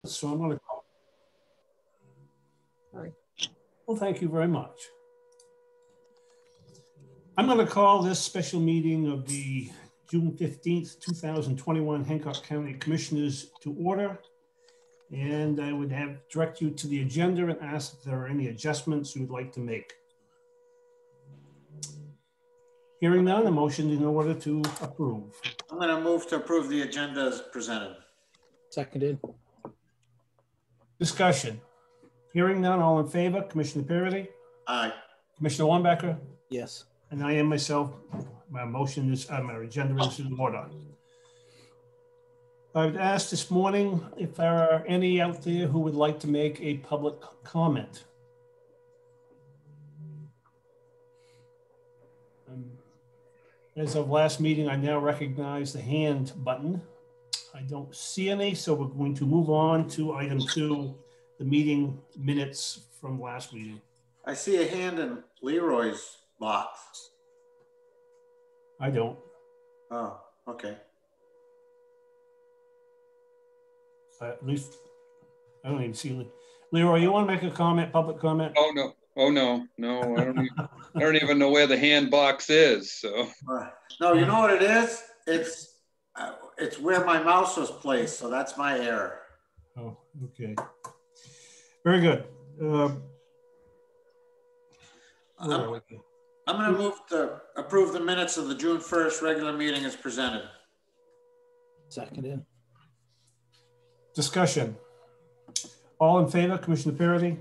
So I'm going to call. All right. Well, thank you very much. I'm going to call this special meeting of the June 15th, 2021 Hancock County Commissioners to order. And I would direct you to the agenda and ask if there are any adjustments you would like to make. Hearing none, a motion in order to approve. I'm going to move to approve the agenda as presented. Seconded. Discussion. Hearing none, all in favor, Commissioner Parity? Aye. Commissioner Wambacher? Yes. And I am myself. My motion is, my agenda is in order. I would ask this morning if there are any out there who would like to make a public comment. As of last meeting, I now recognize the hand button. I don't see any, so we're going to move on to item 2, the meeting minutes from last meeting. I see a hand in Leroy's box. I don't. Oh, okay. At least I don't even see Leroy. You want to make a comment, public comment? Oh no! Oh no! No, I don't even know where the hand box is. So. No, you know what it is? It's where my mouse was placed, so that's my error. Oh, okay. Very good. I'm going to move to approve the minutes of the June 1st regular meeting as presented. Seconded. Discussion. All in favor, Commissioner Parity?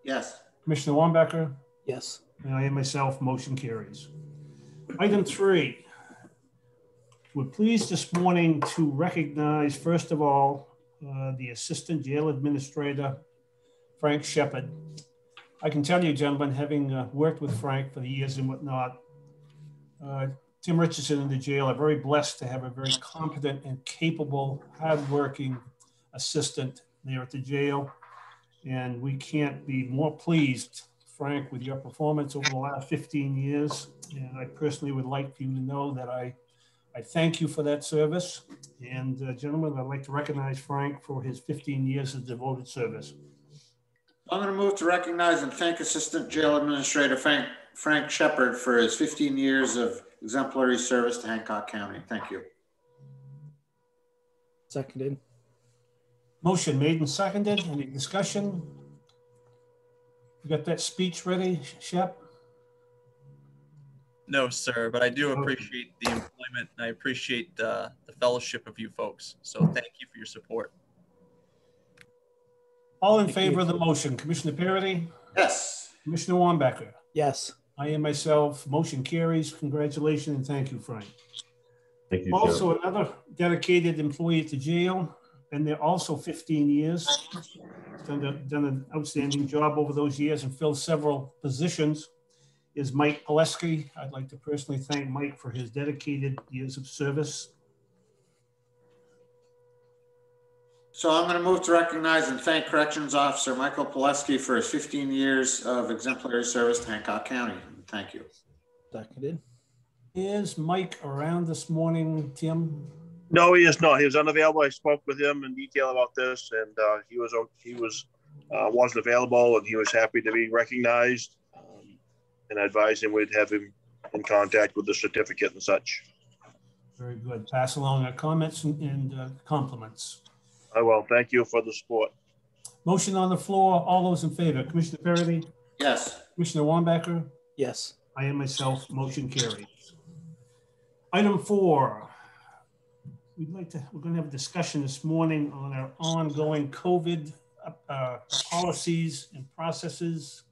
Yes. Commissioner Wambacher? Yes. And I am myself, motion carries. Item 3. We're pleased this morning to recognize, first of all, the Assistant Jail Administrator, Frank Shepard. I can tell you, gentlemen, having worked with Frank for the years and whatnot, Tim Richardson in the jail are very blessed to have a very competent and capable, hardworking assistant there at the jail. And we can't be more pleased, Frank, with your performance over the last 15 years. And I personally would like you to know that I thank you for that service. And gentlemen, I'd like to recognize Frank for his 15 years of devoted service. I'm going to move to recognize and thank Assistant Jail Administrator Frank Shepard for his 15 years of exemplary service to Hancock County. Thank you. Seconded. Motion made and seconded. Any discussion? You got that speech ready, Shep? No, sir, but I do appreciate the employment. And I appreciate the fellowship of you folks. So thank you for your support. All in favor of the motion, Commissioner Parity? Yes. Commissioner Wambacher? Yes. I am myself, motion carries. Congratulations and thank you, Frank. Thank you. Also, sir. Another dedicated employee at the jail, been there also 15 years. Done an outstanding job over those years and filled several positions, is Mike Pileski. I'd like to personally thank Mike for his dedicated years of service. So I'm going to move to recognize and thank Corrections Officer Michael Pileski for his 15 years of exemplary service to Hancock County. Thank you. Seconded. Is Mike around this morning, Tim? No, he is not. He was unavailable. I spoke with him in detail about this, and he wasn't available, and he was happy to be recognized. And I advised him we'd have him in contact with the certificate and such. Very good. Pass along our comments and compliments. I will. Thank you for the support. Motion on the floor. All those in favor. Commissioner Parity? Yes. Commissioner Wambacher? Yes. I am myself. Motion carries. Item 4. We're going to have a discussion this morning on our ongoing COVID policies and processes.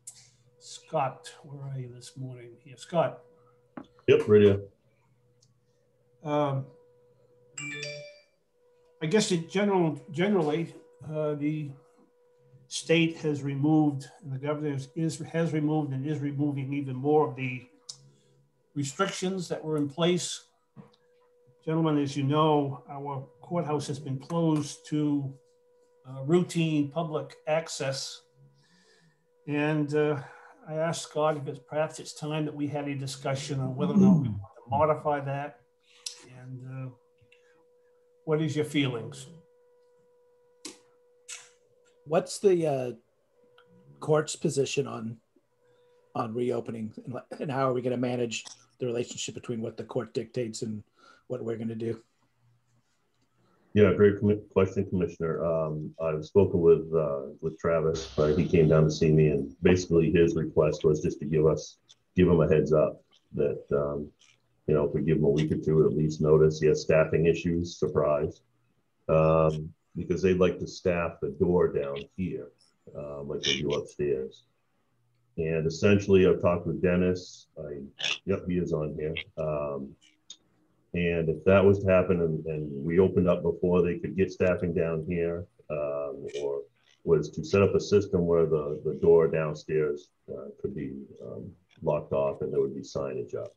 Scott, where are you this morning? Here, Scott. Yep, right here. I guess generally, the state has removed, and the governor has removed and is removing even more of the restrictions that were in place. Gentlemen, as you know, our courthouse has been closed to routine public access. And I asked Scott if perhaps it's time that we had a discussion on whether or not we want to modify that. And what is your feelings? What's the court's position on reopening, and how are we going to manage the relationship between what the court dictates and what we're going to do? Yeah, great question, Commissioner. I've spoken with Travis. He came down to see me, and basically his request was just to give him a heads up that if we give him a week or two, at least notice. He has staffing issues, surprise, because they'd like to staff the door down here, like they do upstairs. And essentially, I've talked with Dennis. Yep, he is on here. And if that was to happen and we opened up before they could get staffing down here, or was to set up a system where the door downstairs could be locked off and there would be signage up.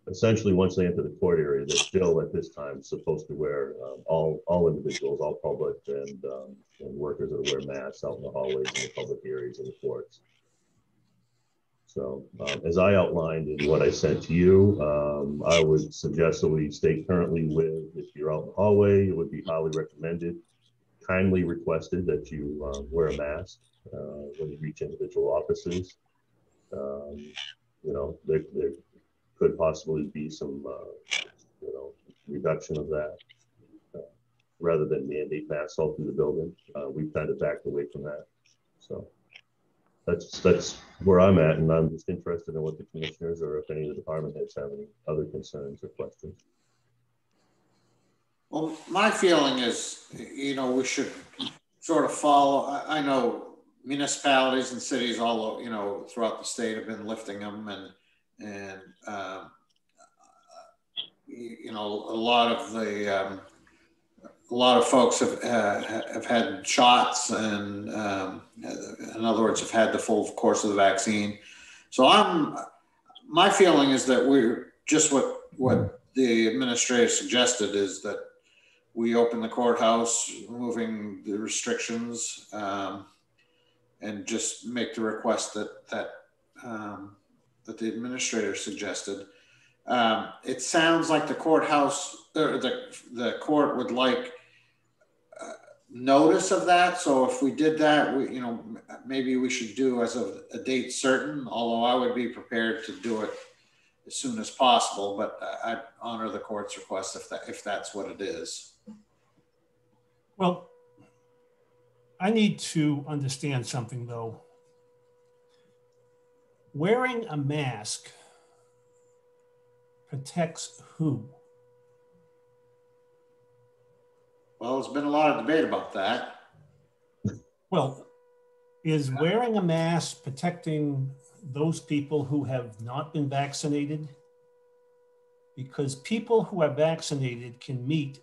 Essentially, once they enter the court area, they're still at this time supposed to wear, all individuals, all public and workers that wear masks out in the hallways and the public areas in the courts. So as I outlined in what I sent to you, I would suggest that we stay currently with, if you're out in the hallway, it would be highly recommended, kindly requested that you wear a mask when you reach individual offices. There could possibly be some, reduction of that rather than mandate masks all through the building. We've kind of backed away from that. So that's where I'm at, and I'm just interested in what the commissioners or if any of the department heads have any other concerns or questions. Well, my feeling is, we should sort of follow. I know municipalities and cities all, throughout the state have been lifting them, and a lot of folks have had shots, and in other words, have had the full course of the vaccine. So my feeling is that we're just what the administrator suggested is that we open the courthouse, removing the restrictions, and just make the request that the administrator suggested. It sounds like the courthouse or the court would like notice of that. So if we did that, maybe we should do as of a date certain, although I would be prepared to do it as soon as possible, but I'd honor the court's request if that's what it is. Well, I need to understand something though. Wearing a mask protects who? Well, there's been a lot of debate about that. Well, is wearing a mask protecting those people who have not been vaccinated? Because people who are vaccinated can meet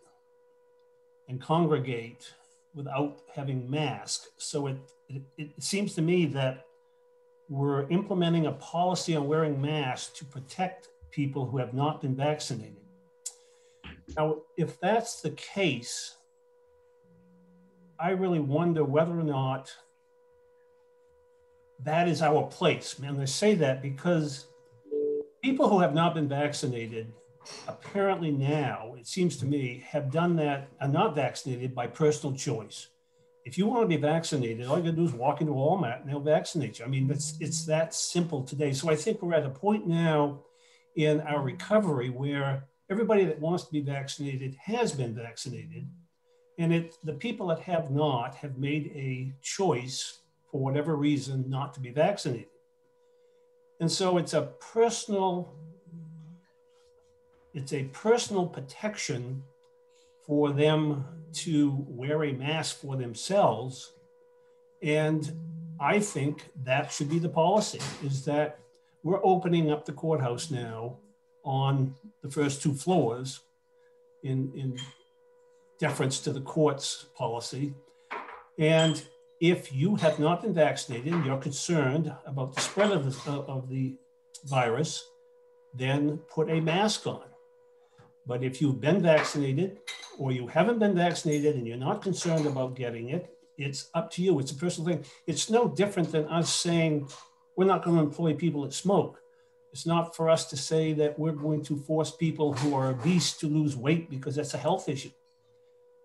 and congregate without having masks. So it seems to me that we're implementing a policy on wearing masks to protect people who have not been vaccinated. Now, if that's the case, I really wonder whether or not that is our place. And I say that because people who have not been vaccinated apparently now, it seems to me, have done that, are not vaccinated by personal choice. If you want to be vaccinated, all you gotta do is walk into Walmart and they'll vaccinate you. I mean, it's that simple today. So I think we're at a point now in our recovery where everybody that wants to be vaccinated has been vaccinated. And the people that have not have made a choice for whatever reason not to be vaccinated. And so it's a personal protection for them to wear a mask for themselves. And I think that should be the policy, is that we're opening up the courthouse now on the first 2 floors in deference to the court's policy. And if you have not been vaccinated and you're concerned about the spread of the virus, then put a mask on. But if you've been vaccinated or you haven't been vaccinated and you're not concerned about getting it, it's up to you. It's a personal thing. It's no different than us saying, we're not going to employ people that smoke. It's not for us to say that we're going to force people who are obese to lose weight because that's a health issue.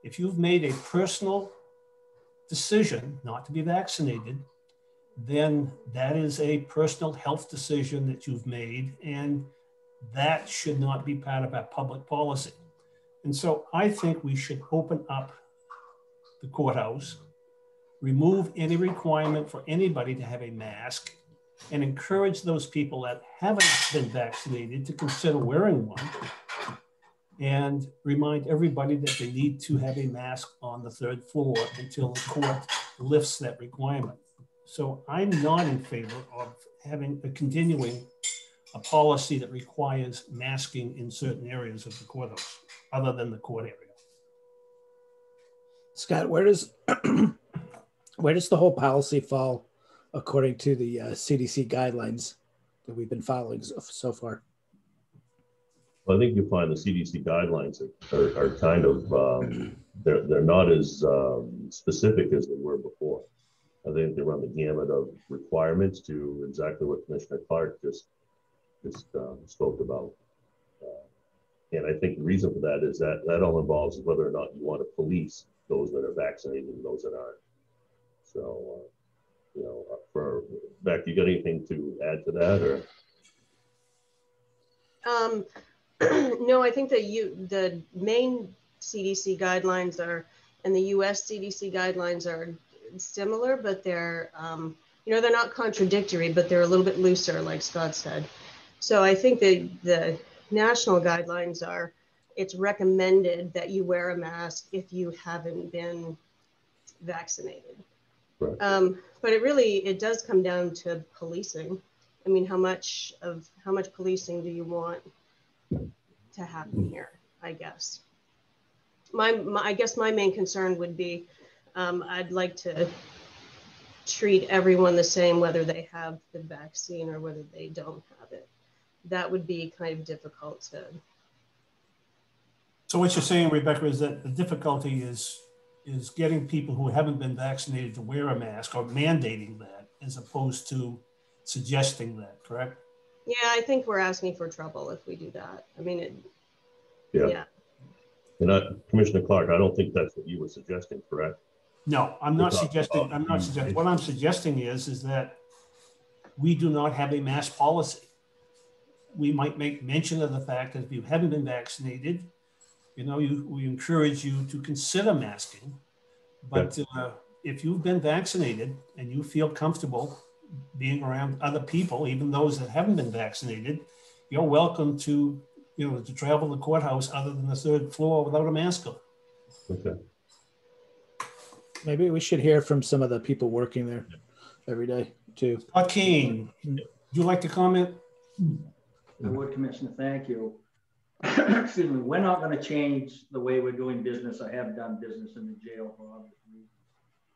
If you've made a personal decision not to be vaccinated, then that is a personal health decision that you've made, and that should not be part of our public policy. And so I think we should open up the courthouse, remove any requirement for anybody to have a mask, and encourage those people that haven't been vaccinated to consider wearing one, and remind everybody that they need to have a mask on the 3rd floor until the court lifts that requirement. So I'm not in favor of continuing a policy that requires masking in certain areas of the courthouse, other than the court area. Scott, where does the whole policy fall according to the CDC guidelines that we've been following so far? Well, I think you'll find the CDC guidelines are kind of, they're not as specific as they were before. I think they run the gamut of requirements to exactly what Commissioner Clark just spoke about. And I think the reason for that is that all involves whether or not you want to police those that are vaccinated and those that aren't. So, you know, for Beck, you got anything to add to that, or? No, I think that the Maine CDC guidelines and the US CDC guidelines are similar, but they're, you know, they're not contradictory, but they're a little bit looser, like Scott said. So I think that the national guidelines are, it's recommended that you wear a mask if you haven't been vaccinated. Right. But it does come down to policing. I mean, how much policing do you want to happen here? I guess. I guess my main concern would be, I'd like to treat everyone the same, whether they have the vaccine or whether they don't have it. That would be kind of difficult to. So what you're saying, Rebecca, is that the difficulty is getting people who haven't been vaccinated to wear a mask, or mandating that, as opposed to suggesting that, correct? Yeah, I think we're asking for trouble if we do that. I mean, Yeah. And Commissioner Clark, I don't think that's what you were suggesting, correct? No, I'm not suggesting. What I'm suggesting is that we do not have a mask policy. We might make mention of the fact that if you haven't been vaccinated, you know, we encourage you to consider masking. But if you've been vaccinated and you feel comfortable being around other people, even those that haven't been vaccinated, you're welcome to, you know, to travel the courthouse other than the 3rd floor without a mask on. Okay. Maybe we should hear from some of the people working there every day too. Joaquin, would you like to comment? I would, Commissioner, thank you. Excuse me, we're not going to change the way we're doing business. I have done business in the jail for obvious reasons.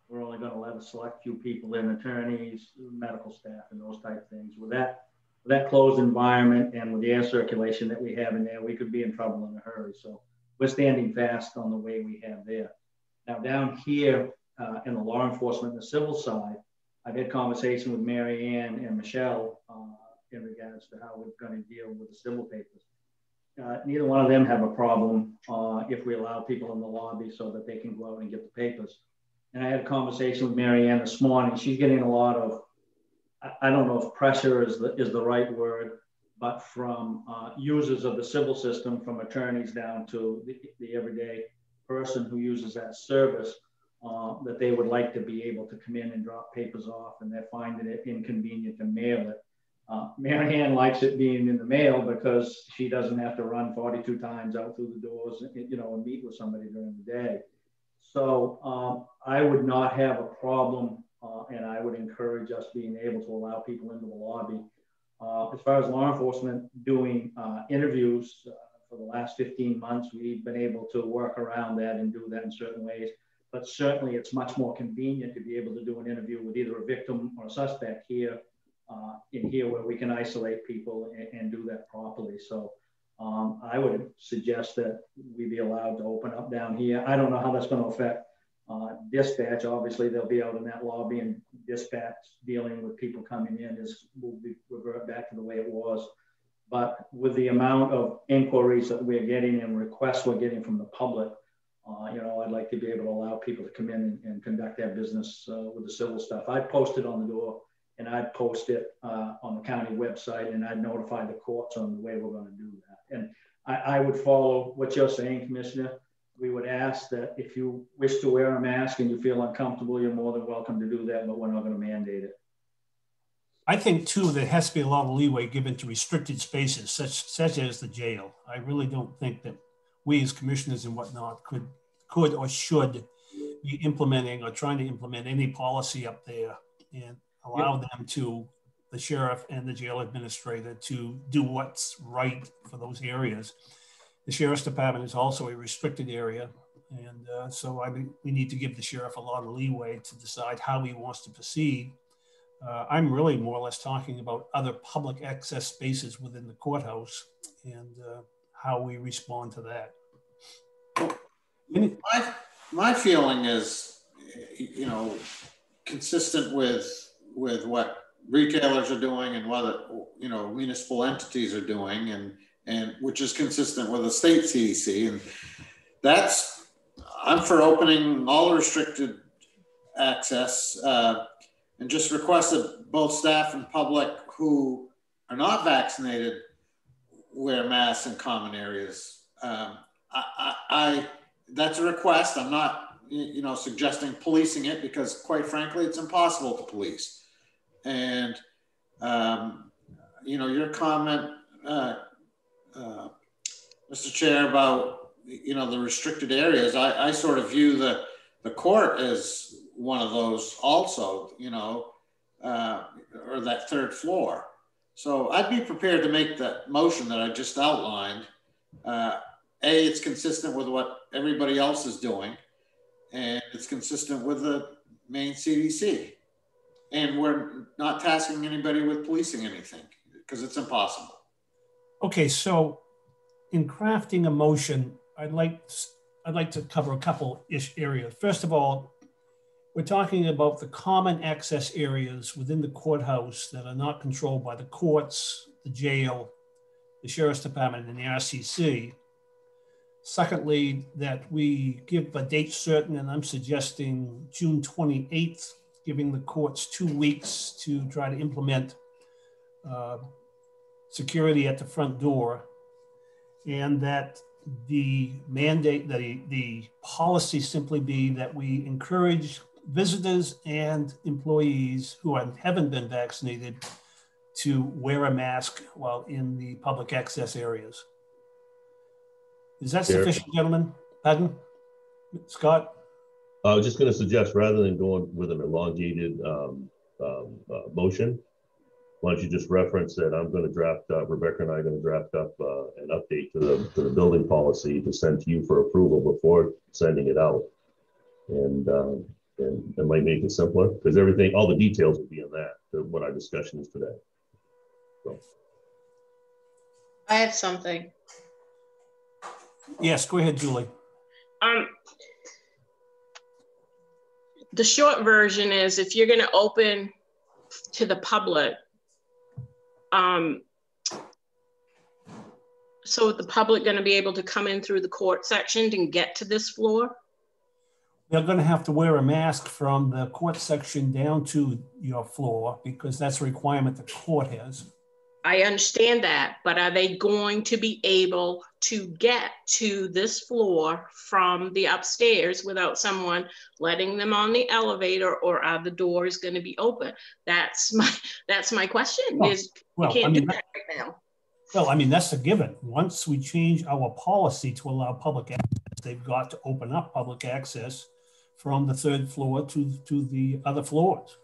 We're only going to let a select few people in, attorneys, medical staff, and those type of things. With that closed environment and with the air circulation that we have in there, we could be in trouble in a hurry. So we're standing fast on the way we have there. Now down here in the law enforcement and the civil side, I've had conversation with Mary Ann and Michelle in regards to how we're going to deal with the civil papers. Neither one of them have a problem if we allow people in the lobby so that they can go out and get the papers. And I had a conversation with Mary Ann this morning. She's getting a lot of, I don't know if pressure is the right word, but from users of the civil system, from attorneys down to the everyday person who uses that service, that they would like to be able to come in and drop papers off, and they're finding it inconvenient to mail it. Mary Ann likes it being in the mail because she doesn't have to run 42 times out through the doors, you know, and meet with somebody during the day. So I would not have a problem, and I would encourage us being able to allow people into the lobby. As far as law enforcement doing interviews for the last 15 months, we've been able to work around that and do that in certain ways. But certainly it's much more convenient to be able to do an interview with either a victim or a suspect here in here where we can isolate people and do that properly. So I would suggest that we be allowed to open up down here. I don't know how that's going to affect dispatch. Obviously they'll be out in that lobby, and dispatch dealing with people coming in will be revert back to the way it was. But with the amount of inquiries that we're getting and requests we're getting from the public, You know, I'd like to be able to allow people to come in and conduct their business with the civil stuff. I'd post it on the door, and I'd post it on the county website, and I'd notify the courts on the way we're going to do that. And I would follow what you're saying, Commissioner. We would ask that if you wish to wear a mask and you feel uncomfortable, you're more than welcome to do that, but we're not going to mandate it. I think too, there has to be a lot of leeway given to restricted spaces such as the jail. I really don't think that we as commissioners and whatnot could or should be implementing or trying to implement any policy up there and allow them to, the sheriff and the jail administrator, to do what's right for those areas. The sheriff's department is also a restricted area. And so we need to give the sheriff a lot of leeway to decide how he wants to proceed. I'm really more or less talking about other public access spaces within the courthouse and how we respond to that. My feeling is, you know, consistent with what retailers are doing and what, you know, municipal entities are doing, and which is consistent with the state CDC. And that's, I'm for opening all restricted access and just request that both staff and public who are not vaccinated wear masks in common areas. That's a request. I'm not, you know, suggesting policing it, because quite frankly, it's impossible to police. And, you know, your comment, Mr. Chair, about, you know, the restricted areas, I sort of view the court as one of those also, you know, or that third floor. So I'd be prepared to make that motion that I just outlined. It's consistent with what everybody else is doing, and it's consistent with the Maine CDC. And we're not tasking anybody with policing anything, because it's impossible. Okay, so in crafting a motion, I'd like to cover a couple areas. First of all, we're talking about the common access areas within the courthouse that are not controlled by the courts, the jail, the sheriff's department, and the RCC. Secondly, that we give a date certain, and I'm suggesting June 28th, giving the courts 2 weeks to try to implement security at the front door, and that the mandate, the policy simply be that we encourage visitors and employees who haven't been vaccinated to wear a mask while in the public access areas. Is that sufficient, gentlemen? Pardon? Scott? I was just going to suggest, rather than going with an elongated motion, why don't you just reference that I'm going to draft, Rebecca and I are going to draft up an update to the building policy to send to you for approval before sending it out. And it might make it simpler, because everything, all the details will be in that, what our discussion is today. So. I have something. Yes, go ahead, Julie. The short version is, if you're going to open to the public, so the public going to be able to come in through the court section and get to this floor? They're going to have to wear a mask from the court section down to your floor, because that's a requirement the court has. I understand that, but are they going to be able to get to this floor from the upstairs without someone letting them on the elevator, or are the doors going to be open? That's my question. You can't do that right now. Well, I mean, that's a given. Once we change our policy to allow public access, they've got to open up public access from the third floor to the other floors.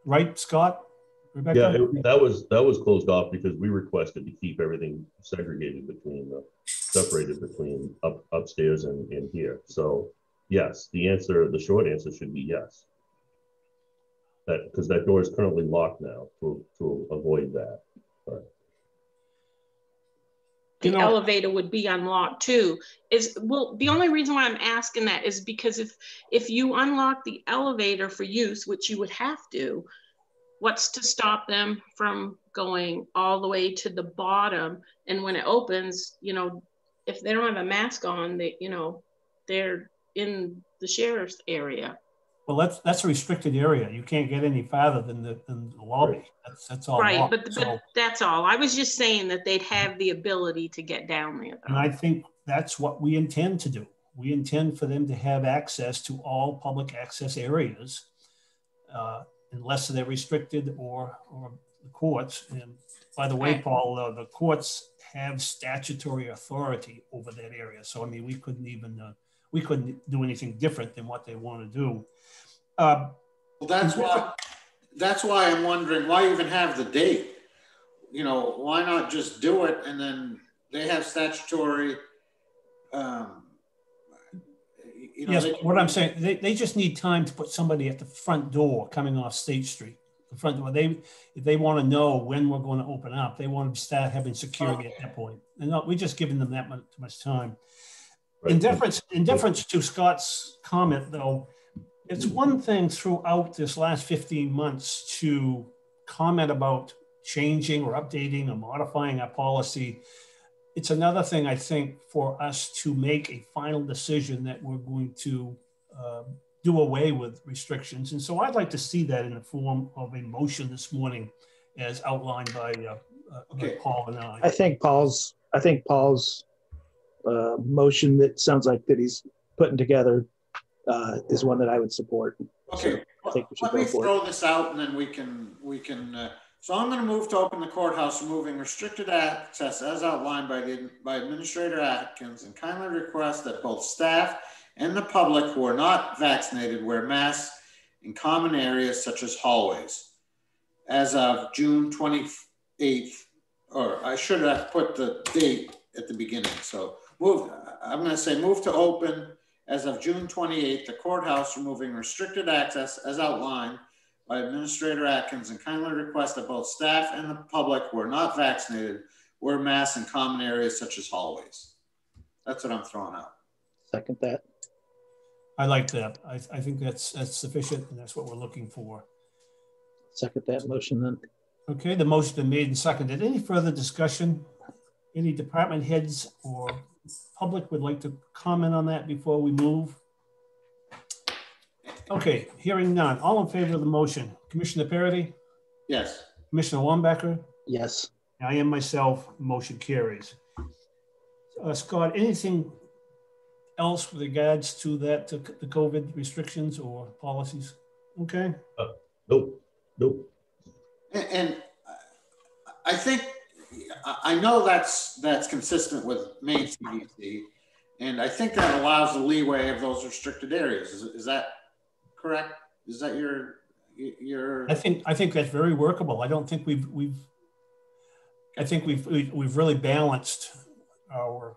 Right, Scott? Rebecca? Yeah, that was closed off because we requested to keep everything segregated separated between upstairs and here. So yes, the short answer should be yes. Because that door is currently locked now to avoid that. But. The elevator would be unlocked too. The only reason why I'm asking that is because if you unlock the elevator for use, which you would have to, what's to stop them from going all the way to the bottom? And when it opens, you know, if they don't have a mask on, they, you know, they're in the sheriff's area. Well, that's a restricted area. You can't get any farther than the lobby. That's all. Right, locked. but that's all. I was just saying that they'd have the ability to get down there, though. And I think that's what we intend to do. We intend for them to have access to all public access areas, unless they're restricted or the courts. And by the way, Paul, the courts have statutory authority over that area. So I mean, we couldn't do anything different than what they want to do. Well, that's why I'm wondering why even have the date. You know, why not just do it and then they have statutory. You know, yes, what I'm saying, they just need time to put somebody at the front door coming off State Street. The front door. If they want to know when we're going to open up, they want to start having security at that point. And we're just giving them that much time. Right. In deference to Scott's comment, though, it's one thing throughout this last 15 months to comment about changing or updating or modifying our policy. It's another thing, I think, for us to make a final decision that we're going to do away with restrictions. And so I'd like to see that in the form of a motion this morning as outlined by Paul and I. I think Paul's motion that sounds like that he's putting together is one that I would support. Okay, so I think we should let me go throw this out and then we can so I'm going to move to open the courthouse, removing restricted access as outlined by Administrator Atkins, and kindly request that both staff and the public who are not vaccinated wear masks in common areas such as hallways. As of June 28th, or I should have put the date at the beginning. So I'm going to say move to open as of June 28th, the courthouse, removing restricted access as outlined by Administrator Atkins, and kindly request that both staff and the public who are not vaccinated wear masks in common areas such as hallways. That's what I'm throwing out. Second that. I like that. I think that's sufficient, and that's what we're looking for. Second that motion then. Okay, the motion been made and seconded. Any further discussion? Any department heads or public would like to comment on that before we move? Okay, hearing none. All in favor of the motion? Commissioner Parity? Yes. Commissioner Wambacher? Yes. I am myself. Motion carries. Scott, anything else with regards to that, to the COVID restrictions or policies? Okay. Nope. And I think, I know that's consistent with Maine CDC, and I think that allows the leeway of those restricted areas. Is that correct? Is that your? I think that's very workable. I don't think we've really balanced our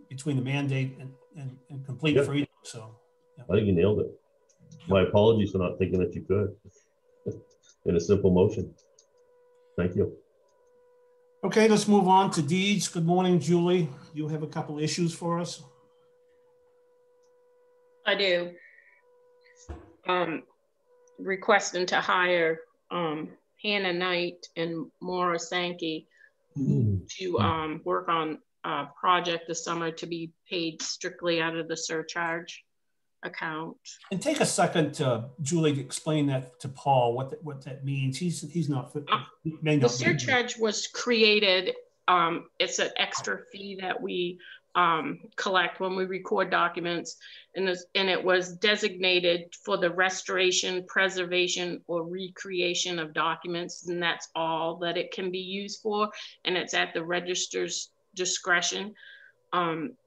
between the mandate and complete freedom. So yeah. I think you nailed it. My apologies for not thinking that you could in a simple motion. Thank you. Okay, let's move on to deeds. Good morning, Julie. You have a couple issues for us? I do. Requesting to hire Hannah Knight and Maura Sankey to work on a project this summer to be paid strictly out of the surcharge account. And take a second, Julie, to explain that to Paul, what that means. He's not. The surcharge was created. It's an extra fee that we collect when we record documents, and it was designated for the restoration, preservation, or recreation of documents, and that's all that it can be used for, and it's at the registrar's discretion.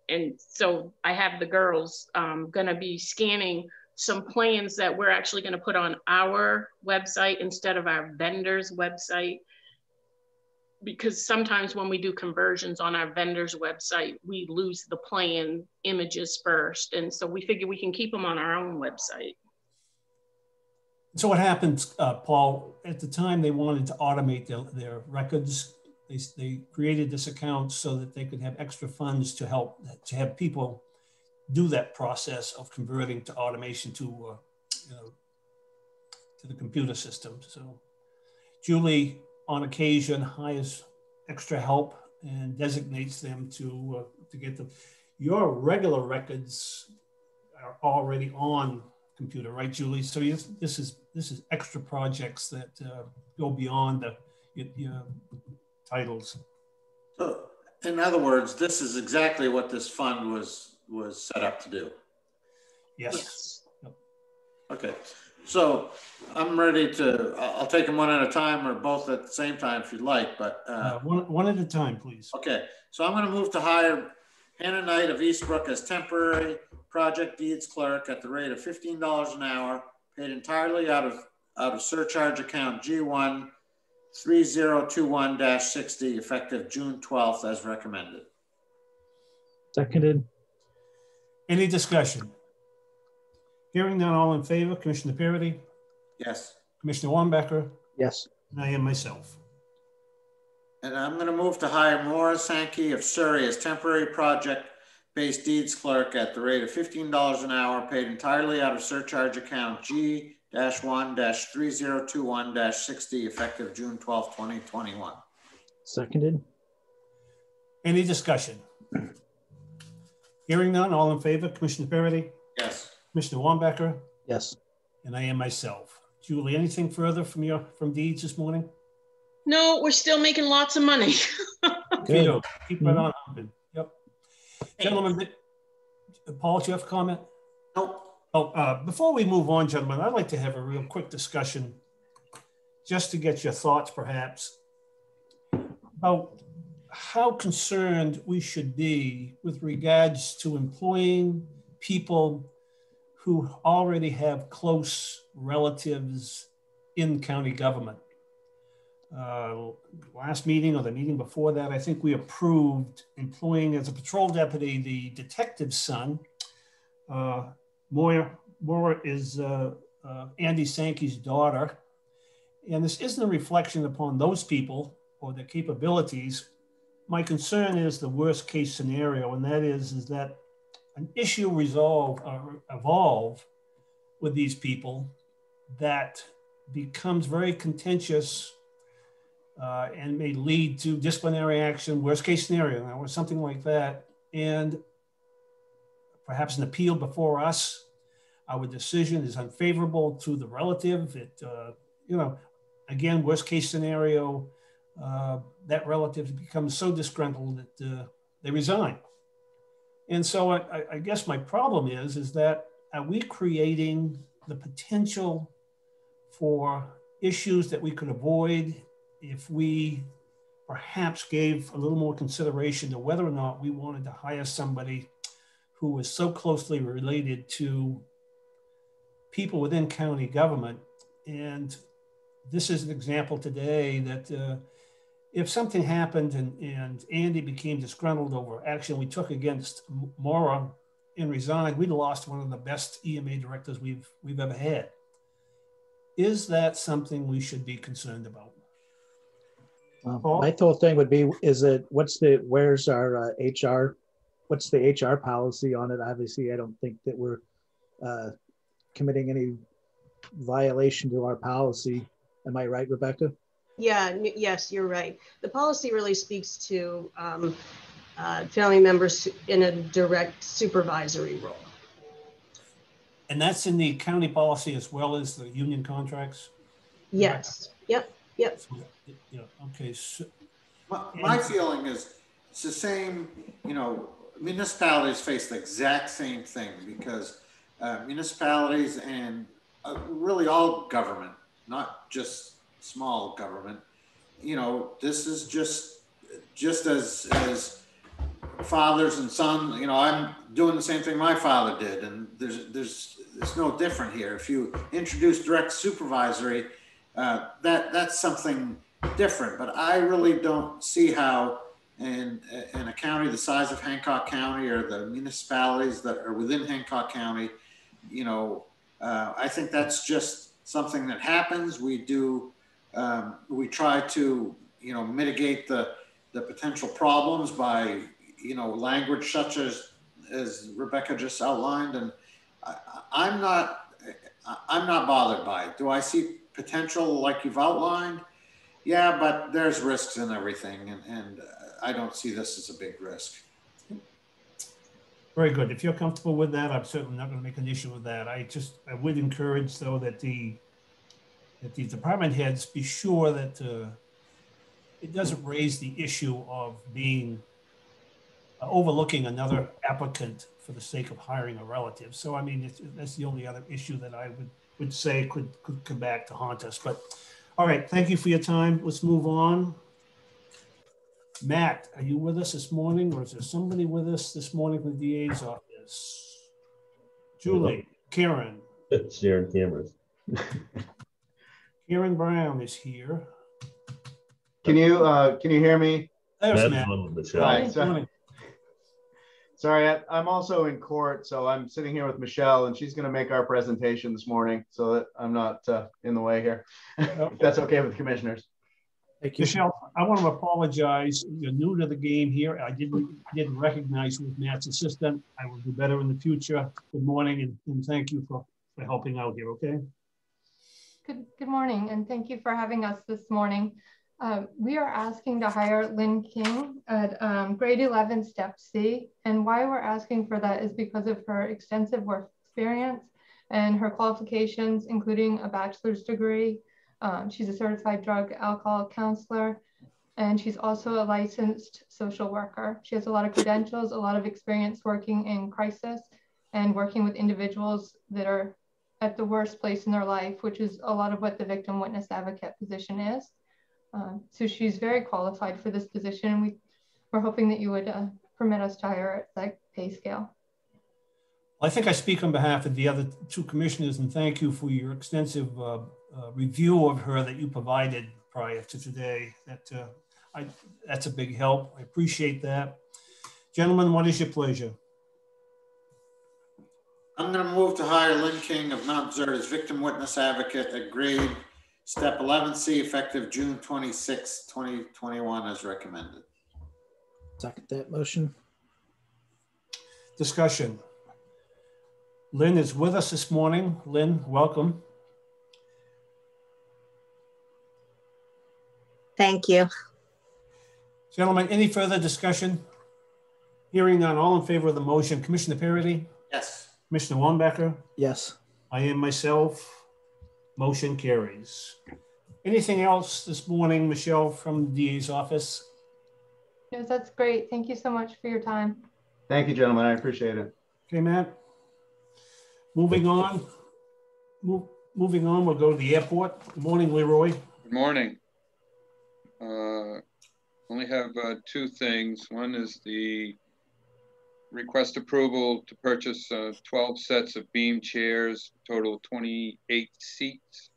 And so I have the girls going to be scanning some plans that we're actually going to put on our website instead of our vendor's website, because sometimes when we do conversions on our vendor's website, we lose the plan images first. And so we figure we can keep them on our own website. So what happens, Paul, at the time they wanted to automate their records, they created this account so that they could have extra funds to help to have people do that process of converting to automation to the computer system. So Julie, on occasion, hires extra help and designates them to to get them. Your regular records are already on computer, right, Julie? So this is extra projects that go beyond your titles. So, in other words, this is exactly what this fund was set up to do. Yes. Yep. Okay. So I'm ready to. I'll take them one at a time or both at the same time if you'd like. But one at a time, please. Okay. So I'm going to move to hire Hannah Knight of Eastbrook as temporary project deeds clerk at the rate of $15 an hour, paid entirely out of surcharge account G1 3021-60, effective June 12th, as recommended. Seconded. Any discussion? Hearing none, all in favor, Commissioner Parity? Yes. Commissioner Wambacher? Yes. And I am myself. And I'm going to move to hire Maura Sankey of Surrey as temporary project-based deeds clerk at the rate of $15 an hour, paid entirely out of surcharge account G-1-3021-60, effective June 12, 2021. Seconded. Any discussion? Hearing none, all in favor, Commissioner Parity? Yes. Commissioner Wambacher? Yes. And I am myself. Julie, anything further from deeds this morning? No, we're still making lots of money. Good. Keep right on open. Yep. Gentlemen, Paul, do you have a comment? Nope. Oh, before we move on, gentlemen, I'd like to have a real quick discussion just to get your thoughts, perhaps, about how concerned we should be with regards to employing people who already have close relatives in county government. Last meeting or the meeting before that, I think we approved employing as a patrol deputy the detective's son. Moira is Andy Sankey's daughter. And this isn't a reflection upon those people or their capabilities. My concern is the worst case scenario, and that is that an issue evolve with these people that becomes very contentious and may lead to disciplinary action, worst case scenario, or something like that. And perhaps an appeal before us, our decision is unfavorable to the relative. It, again, worst case scenario, that relative becomes so disgruntled that they resign. And so I guess my problem is that are we creating the potential for issues that we could avoid if we perhaps gave a little more consideration to whether or not we wanted to hire somebody who was so closely related to people within county government? And this is an example today that if something happened and Andy became disgruntled over action we took against Maura and resigned, we'd lost one of the best EMA directors we've ever had. Is that something we should be concerned about? My whole thing would be, what's the HR policy on it? Obviously, I don't think that we're committing any violation to our policy. Am I right, Rebecca? Yeah, yes, you're right. The policy really speaks to family members in a direct supervisory role. And that's in the county policy as well as the union contracts? Yes, yep. So, yeah, okay. So, my feeling is it's the same, municipalities face the exact same thing because municipalities and really all government, not just small government, this is just as fathers and sons, I'm doing the same thing my father did, and there's no different here. If you introduce direct supervisory, that's something different, but I really don't see how in a county the size of Hancock County or the municipalities that are within Hancock County, I think that's just something that happens. We try to, mitigate the potential problems by, language such as Rebecca just outlined. And I'm not bothered by it. Do I see potential like you've outlined? Yeah, but there's risks in everything. And I don't see this as a big risk. Very good. If you're comfortable with that, I'm certainly not going to make an issue with that. I would encourage, though, that the department heads be sure that it doesn't raise the issue of being overlooking another applicant for the sake of hiring a relative. So, I mean, that's the only other issue that I would say could come back to haunt us. But all right, thank you for your time. Let's move on. Matt, are you with us this morning, or is there somebody with us this morning from the DA's office? Julie, Karen. Sharing cameras. Karen Brown is here. Can you hear me? There's Matt. Hi, sorry, I'm also in court, so I'm sitting here with Michelle, and she's going to make our presentation this morning, so that I'm not in the way here. If that's okay with the commissioners. Thank you. Michelle, I want to apologize. You're new to the game here. I didn't recognize you as Matt's assistant. I will do better in the future. Good morning, and thank you for helping out here, okay? Good morning, and thank you for having us this morning. We are asking to hire Lynn King at grade 11, step C. And why we're asking for that is because of her extensive work experience and her qualifications, including a bachelor's degree. She's a certified drug alcohol counselor, and she's also a licensed social worker. She has a lot of credentials, a lot of experience working in crisis and working with individuals that are at the worst place in their life, which is a lot of what the victim witness advocate position is. So she's very qualified for this position, and we're hoping that you would permit us to hire her at that pay scale. I think I speak on behalf of the other two commissioners, and thank you for your extensive review of her that you provided prior to today. That's a big help. I appreciate that. Gentlemen, what is your pleasure? I'm going to move to hire Lynn King of Mount Desert as victim witness advocate at grade step 11C, effective June 26, 2021, as recommended. Second that motion. Discussion. Lynn is with us this morning. Lynn, welcome. Thank you. Gentlemen, any further discussion? Hearing none, all in favor of the motion. Commissioner Parity? Yes. Commissioner Wambacher? Yes. I am myself. Motion carries. Anything else this morning, Michelle, from the DA's office? Yes, that's great. Thank you so much for your time. Thank you, gentlemen. I appreciate it. Okay, Matt. Moving on. Moving on, we'll go to the airport. Good morning, Leroy. Good morning. Only have two things. One is the request approval to purchase 12 sets of beam chairs, total 28 seats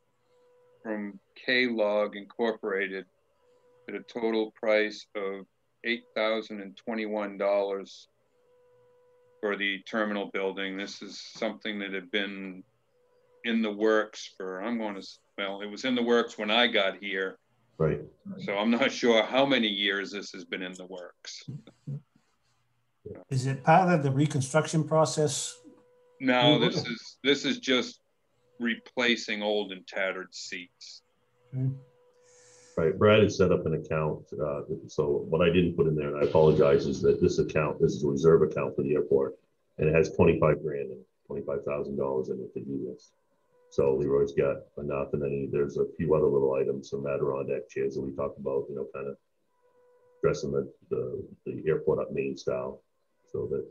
from K-Log Incorporated at a total price of $8,021 for the terminal building. This is something that had been in the works for, well, it was in the works when I got here. Right. So I'm not sure how many years this has been in the works. Is it part of the reconstruction process? No, this is just replacing old and tattered seats. Okay. Right, Brad had set up an account. So what I didn't put in there, and I apologize, is that this is a reserve account for the airport, and it has 25 grand and $25,000 in it to do this. So Leroy's got enough, and then there's a few other little items, some Adirondack chairs that we talked about, kind of dressing the airport up Maine style, so that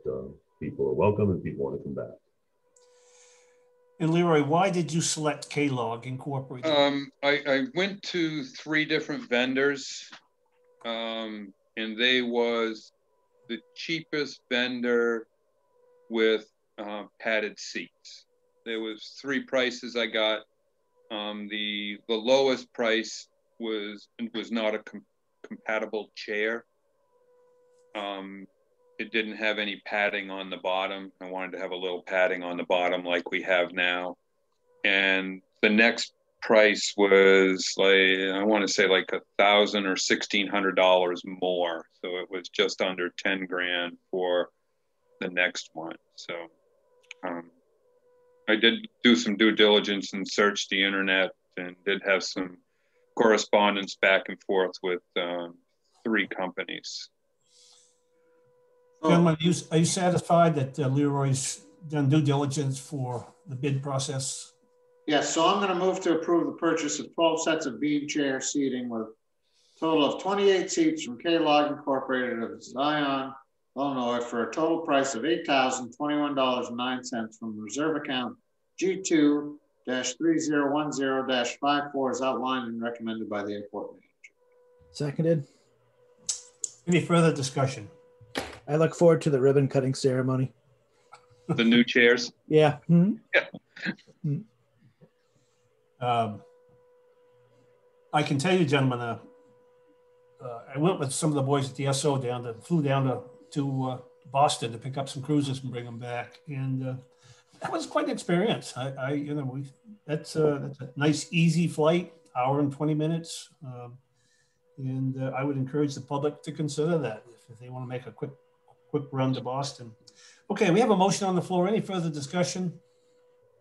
people are welcome and people want to come back. And Leroy, why did you select K-Log Incorporated? I went to 3 different vendors, and they was the cheapest vendor with padded seats. There was 3 prices I got. The lowest price was not a compatible chair. It didn't have any padding on the bottom. I wanted to have a little padding on the bottom like we have now. And the next price was I want to say like $1,000 or $1,600 more. So it was just under 10 grand for the next one. So I did do some due diligence and search the internet, and did have some correspondence back and forth with 3 companies. Gentlemen, are you satisfied that Leroy's done due diligence for the bid process? Yes, so I'm going to move to approve the purchase of 12 sets of beam chair seating with a total of 28 seats from K-Log Incorporated of Zion, Illinois, for a total price of $8,021.09 from reserve account G2-3010-54 as outlined and recommended by the airport manager. Seconded. Any further discussion? I look forward to the ribbon cutting ceremony. The new chairs. Yeah. Mm-hmm. Yeah. I can tell you, gentlemen, I went with some of the boys at the SO flew down to Boston to pick up some cruisers and bring them back, and that was quite an experience. That's a nice, easy flight, hour and 20 minutes, and I would encourage the public to consider that if they want to make a quick run to Boston. Okay, we have a motion on the floor. Any further discussion?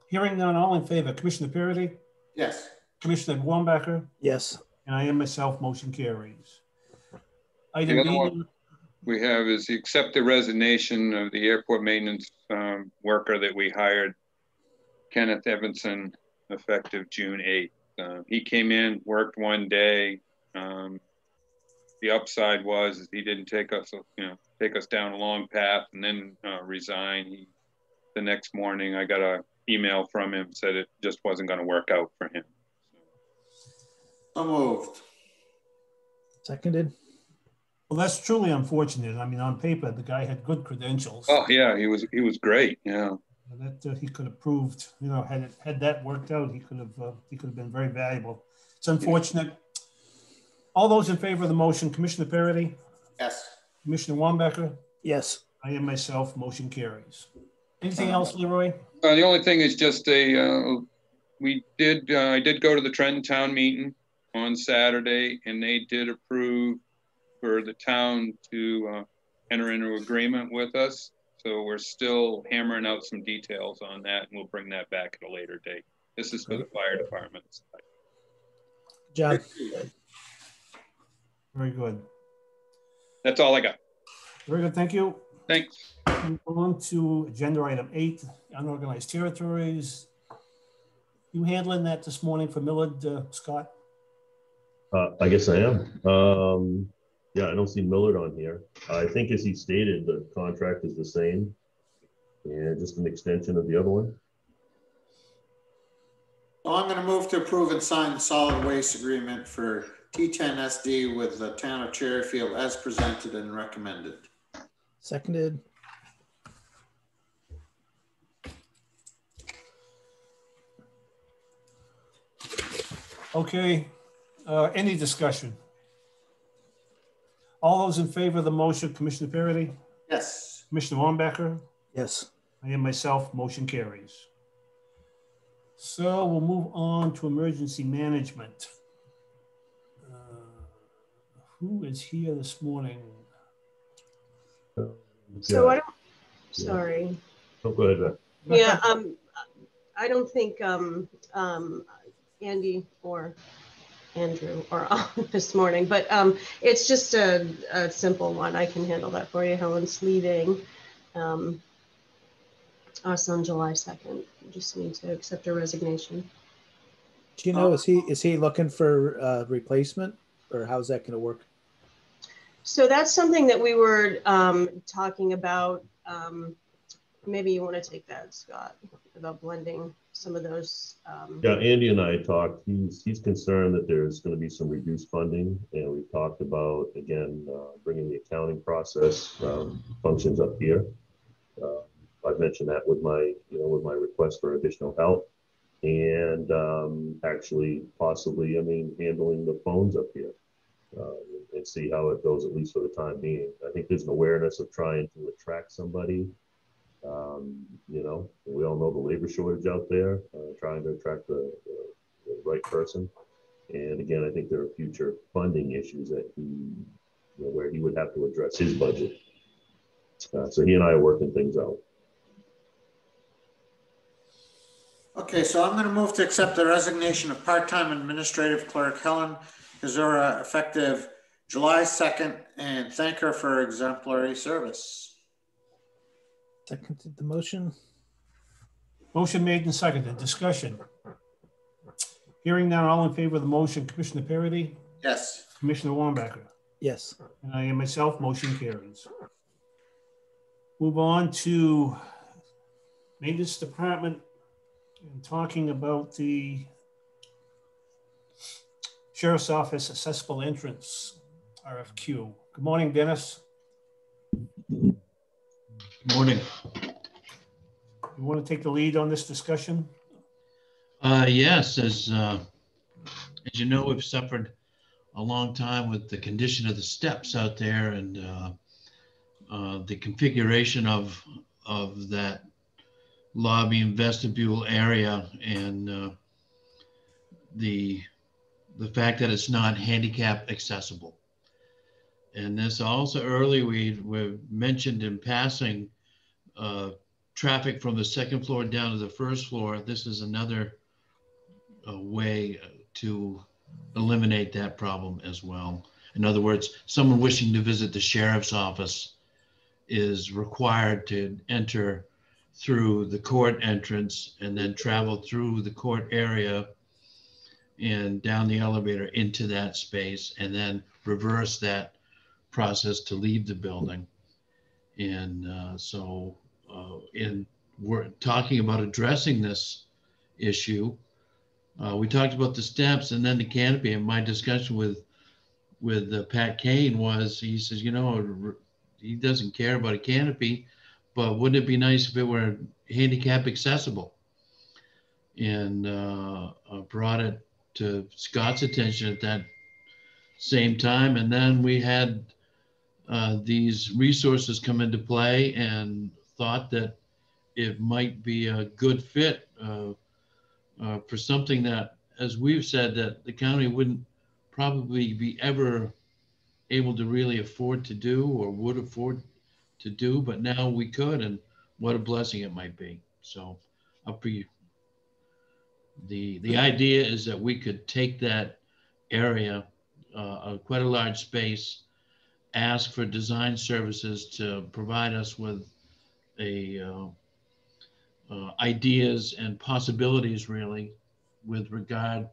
Hearing none, all in favor. Commissioner Parity? Yes. Commissioner Wambacher? Yes. And I am myself, motion carries. The other one we have is accept the resignation of the airport maintenance worker that we hired, Kenneth Evanson, effective June 8th. He came in, worked one day. The upside was he didn't take us down a long path and then resign. The next morning, I got an email from him, said it just wasn't going to work out for him. So moved. Seconded. Well, that's truly unfortunate. I mean, on paper, the guy had good credentials. Oh yeah, he was great. Yeah. That he could have proved, had that worked out, he could have been very valuable. It's unfortunate. All those in favor of the motion, Commissioner Parity? Yes. Commissioner Wambacher? Yes. I am myself, motion carries. Anything else, Leroy? The only thing is just I did go to the Trenton Town meeting on Saturday, and they did approve for the town to enter into agreement with us. So we're still hammering out some details on that, and we'll bring that back at a later date. This is for the fire department side. Good job. Very good. That's all I got. Very good, thank you. Thanks. Move on to agenda item 8, unorganized territories. You handling that this morning for Millard, Scott? I guess I am. Yeah, I don't see Millard on here. I think as he stated, the contract is the same and just an extension of the other one. So I'm going to move to approve and sign the solid waste agreement for T10SD with the town of Cherryfield as presented and recommended. Seconded. Okay, any discussion? All those in favor of the motion, Commissioner Parity? Yes. Commissioner Wambacher? Yes. I am myself, motion carries. So we'll move on to emergency management. Who is here this morning? So I don't, sorry. Oh, go ahead, Beth. Yeah, I don't think Andy or Andrew are on this morning, but it's just a simple one. I can handle that for you. Helen's leaving us on July 2nd. You just need to accept her resignation. Do you know, is he looking for replacement, or how's that going to work? So that's something that we were talking about. Maybe you want to take that, Scott, about blending some of those. Yeah, Andy and I talked. He's concerned that there's going to be some reduced funding, and we talked about, again, bringing the accounting process functions up here. I've mentioned that with my request for additional help, and actually possibly, handling the phones up here. And see how it goes, at least for the time being. I think there's an awareness of trying to attract somebody. We all know the labor shortage out there, trying to attract the right person. And again, I think there are future funding issues that where he would have to address his budget. So he and I are working things out. Okay, so I'm going to move to accept the resignation of part-time administrative clerk Helen Kazura effective July 2nd and thank her for exemplary service. Seconded the motion. Motion made and seconded. Discussion. Hearing none, all in favor of the motion, Commissioner Parity? Yes. Commissioner Wambacher? Yes. And I am myself, motion carries. Move on to Maintenance Department and talking about the Sheriff's Office Accessible Entrance, RFQ. Good morning, Dennis. Good morning. You want to take the lead on this discussion? Yes, as you know, we've suffered a long time with the condition of the steps out there and the configuration of that lobby and vestibule area, and the fact that it's not handicap accessible. And this also early we mentioned in passing traffic from the second floor down to the first floor. This is another way to eliminate that problem as well. In other words, someone wishing to visit the sheriff's office is required to enter through the court entrance and then travel through the court area and down the elevator into that space, and then reverse that process to leave the building. And we're talking about addressing this issue. We talked about the steps and then the canopy, and my discussion with Pat Kane was, he says, you know, he doesn't care about a canopy, but wouldn't it be nice if it were handicap accessible? And brought it to Scott's attention at that same time. And then we had these resources come into play and thought that it might be a good fit for something that, as we've said, that the county wouldn't probably be ever able to really afford to do or would afford to do, but now we could, and what a blessing it might be. So the idea is that we could take that area, quite a large space, ask for design services to provide us with ideas and possibilities, really, with regard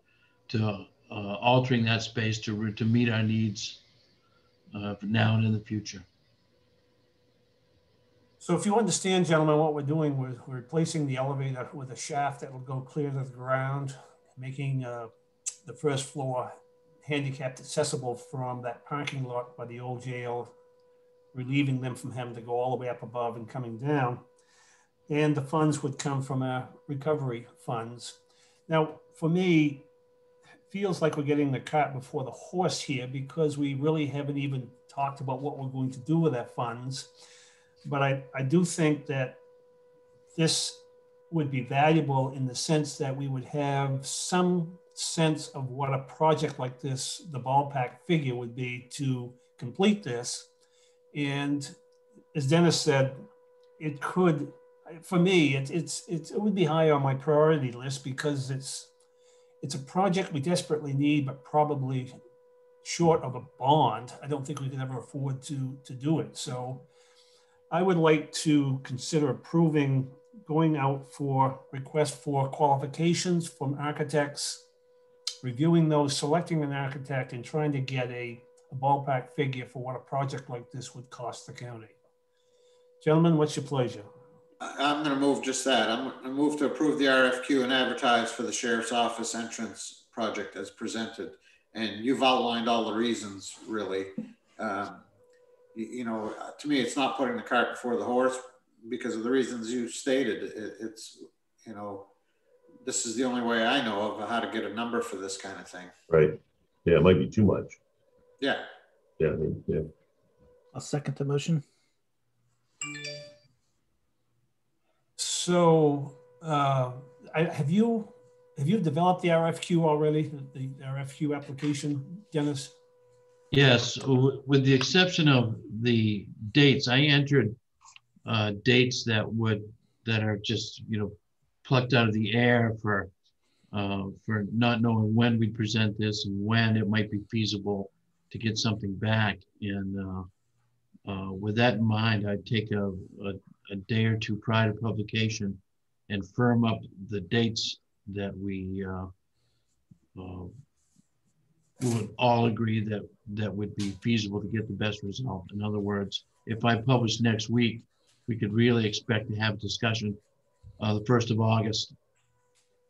to altering that space to meet our needs now and in the future. So if you understand, gentlemen, what we're doing, we're replacing the elevator with a shaft that will go clear to the ground, making the first floor handicapped accessible from that parking lot by the old jail, relieving them from having to go all the way up above and coming down. And the funds would come from our recovery funds. Now, for me, it feels like we're getting the cart before the horse here, because we really haven't even talked about what we're going to do with our funds. But I do think that this would be valuable in the sense that we would have some sense of what a project like this, the ballpark figure would be to complete this. And as Dennis said, it could, for me, it would be high on my priority list, because it's a project we desperately need, but probably short of a bond. I don't think we could ever afford to do it. So I would like to consider approving going out for requests for qualifications from architects, reviewing those, selecting an architect, and trying to get a ballpark figure for what a project like this would cost the county. Gentlemen, what's your pleasure? I'm going to move just that. I'm going to move to approve the RFQ and advertise for the Sheriff's Office entrance project as presented. And you've outlined all the reasons, really. You know, to me, it's not putting the cart before the horse because of the reasons you stated. It's, you know, this is the only way I know of how to get a number for this kind of thing. Right. Yeah, it might be too much. Yeah. Yeah, I mean, yeah. I'll second the motion. So have you developed the RFQ already, the RFQ application, Dennis? Yes, with the exception of the dates, I entered dates that are just, you know, plucked out of the air for not knowing when we'd present this and when it might be feasible to get something back. And with that in mind, I'd take a day or two prior to publication and firm up the dates that we would all agree that would be feasible to get the best result. In other words, if I publish next week, we could really expect to have discussion the 1st of August,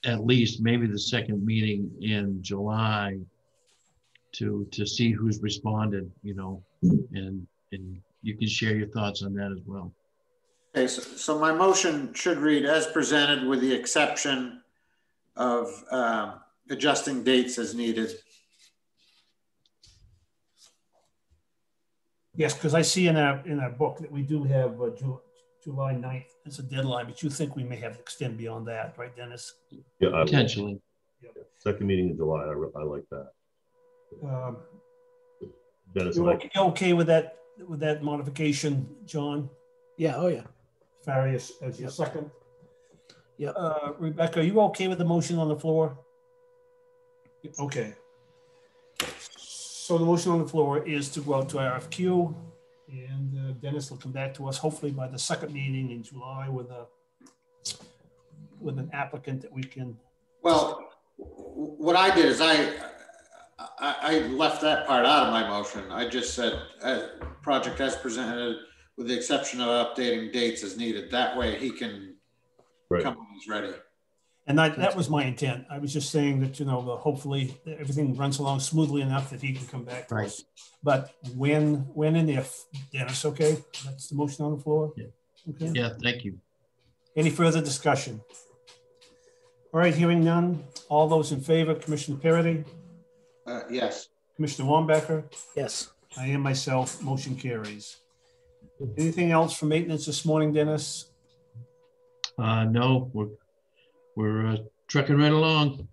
at least, maybe the second meeting in July, to see who's responded, you know, and you can share your thoughts on that as well. Okay, so my motion should read as presented with the exception of adjusting dates as needed. Yes, because I see in our book that we do have July 9th as a deadline, but you think we may have to extend beyond that, right, Dennis? Yeah, potentially. Yeah. Second meeting in July, I like that. Dennis, you okay with that modification, John? Yeah. Oh, yeah. Farias as your second. Yeah. Rebecca, are you okay with the motion on the floor? Okay. So the motion on the floor is to go out to RFQ, and Dennis will come back to us hopefully by the second meeting in July with an applicant that we can. Well, what I did is I left that part out of my motion. I just said project as presented with the exception of updating dates as needed. That way he can come when he's ready. And that was my intent. I was just saying that, you know, hopefully everything runs along smoothly enough that he can come back to us. But when and if, Dennis, okay? That's the motion on the floor? Yeah. Okay. Yeah, thank you. Any further discussion? All right, hearing none. All those in favor, Commissioner Parity? Yes. Commissioner Wambacher? Yes. I am myself, motion carries. Anything else for maintenance this morning, Dennis? No, we're trucking right along.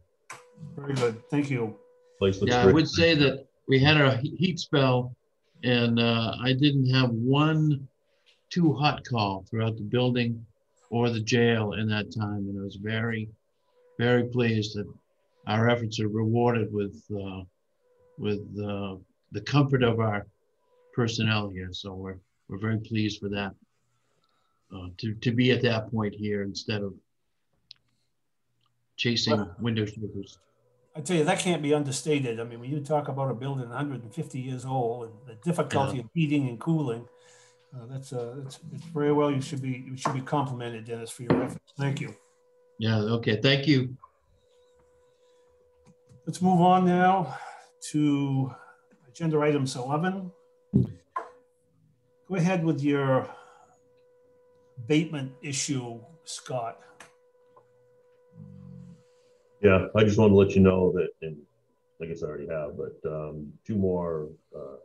Very good, thank you. Yeah, I would say that we had a heat spell, and I didn't have one too hot call throughout the building or the jail in that time, and I was very, very pleased that our efforts are rewarded with the comfort of our personnel here. So we're very pleased for that. To be at that point here instead of chasing window shakers. I tell you, that can't be understated. I mean, when you talk about a building 150 years old and the difficulty of heating and cooling, it's very well. You should be complimented, Dennis, for your efforts. Thank you. Yeah. Okay. Thank you. Let's move on now to agenda items 11. Go ahead with your abatement issue, Scott. Yeah, I just wanted to let you know that, and I guess I already have, but 2 more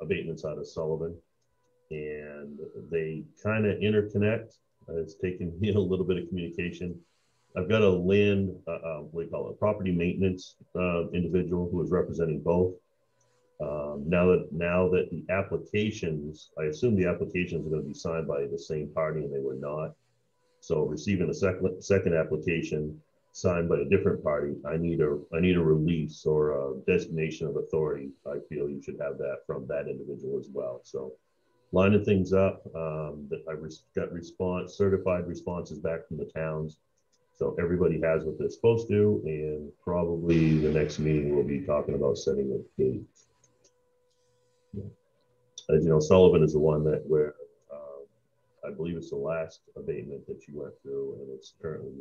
abatements out of Sullivan, and they kind of interconnect. It's taken me a little bit of communication. I've got a land, what do you call it, property maintenance individual who is representing both. Now that the applications, I assume the applications are going to be signed by the same party, and they were not. So receiving a second application signed by a different party, I need a release or a designation of authority. I feel you should have that from that individual as well. So lining things up, that I got certified responses back from the towns. So everybody has what they're supposed to, and probably the next meeting we'll be talking about setting a date. As you know, Sullivan is the one where I believe it's the last abatement that you went through, and it's currently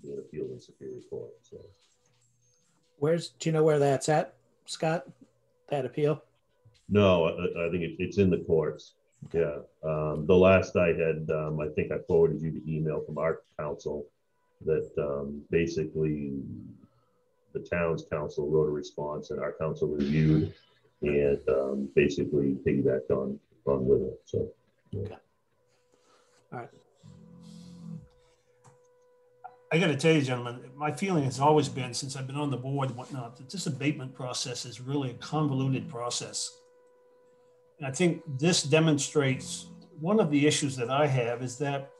being appealed in Superior Court. So, do you know where that's at, Scott? That appeal? No, I think it's in the courts. Yeah. The last I had, I think I forwarded you the email from our council that basically the town's council wrote a response and our council reviewed and basically piggybacked on with it. So, yeah. Okay. All right. I got to tell you, gentlemen, my feeling has always been, since I've been on the board and whatnot, that this abatement process is really a convoluted process. And I think this demonstrates one of the issues that I have is that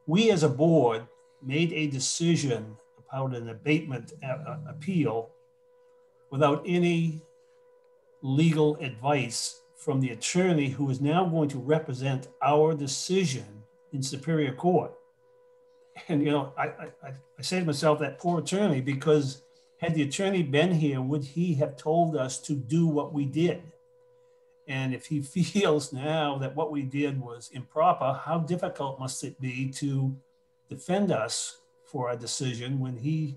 we as a board made a decision about an abatement appeal without any legal advice from the attorney who is now going to represent our decision in Superior Court. And, you know, I say to myself, that poor attorney, because had the attorney been here, would he have told us to do what we did? And if he feels now that what we did was improper, how difficult must it be to defend us for our decision when he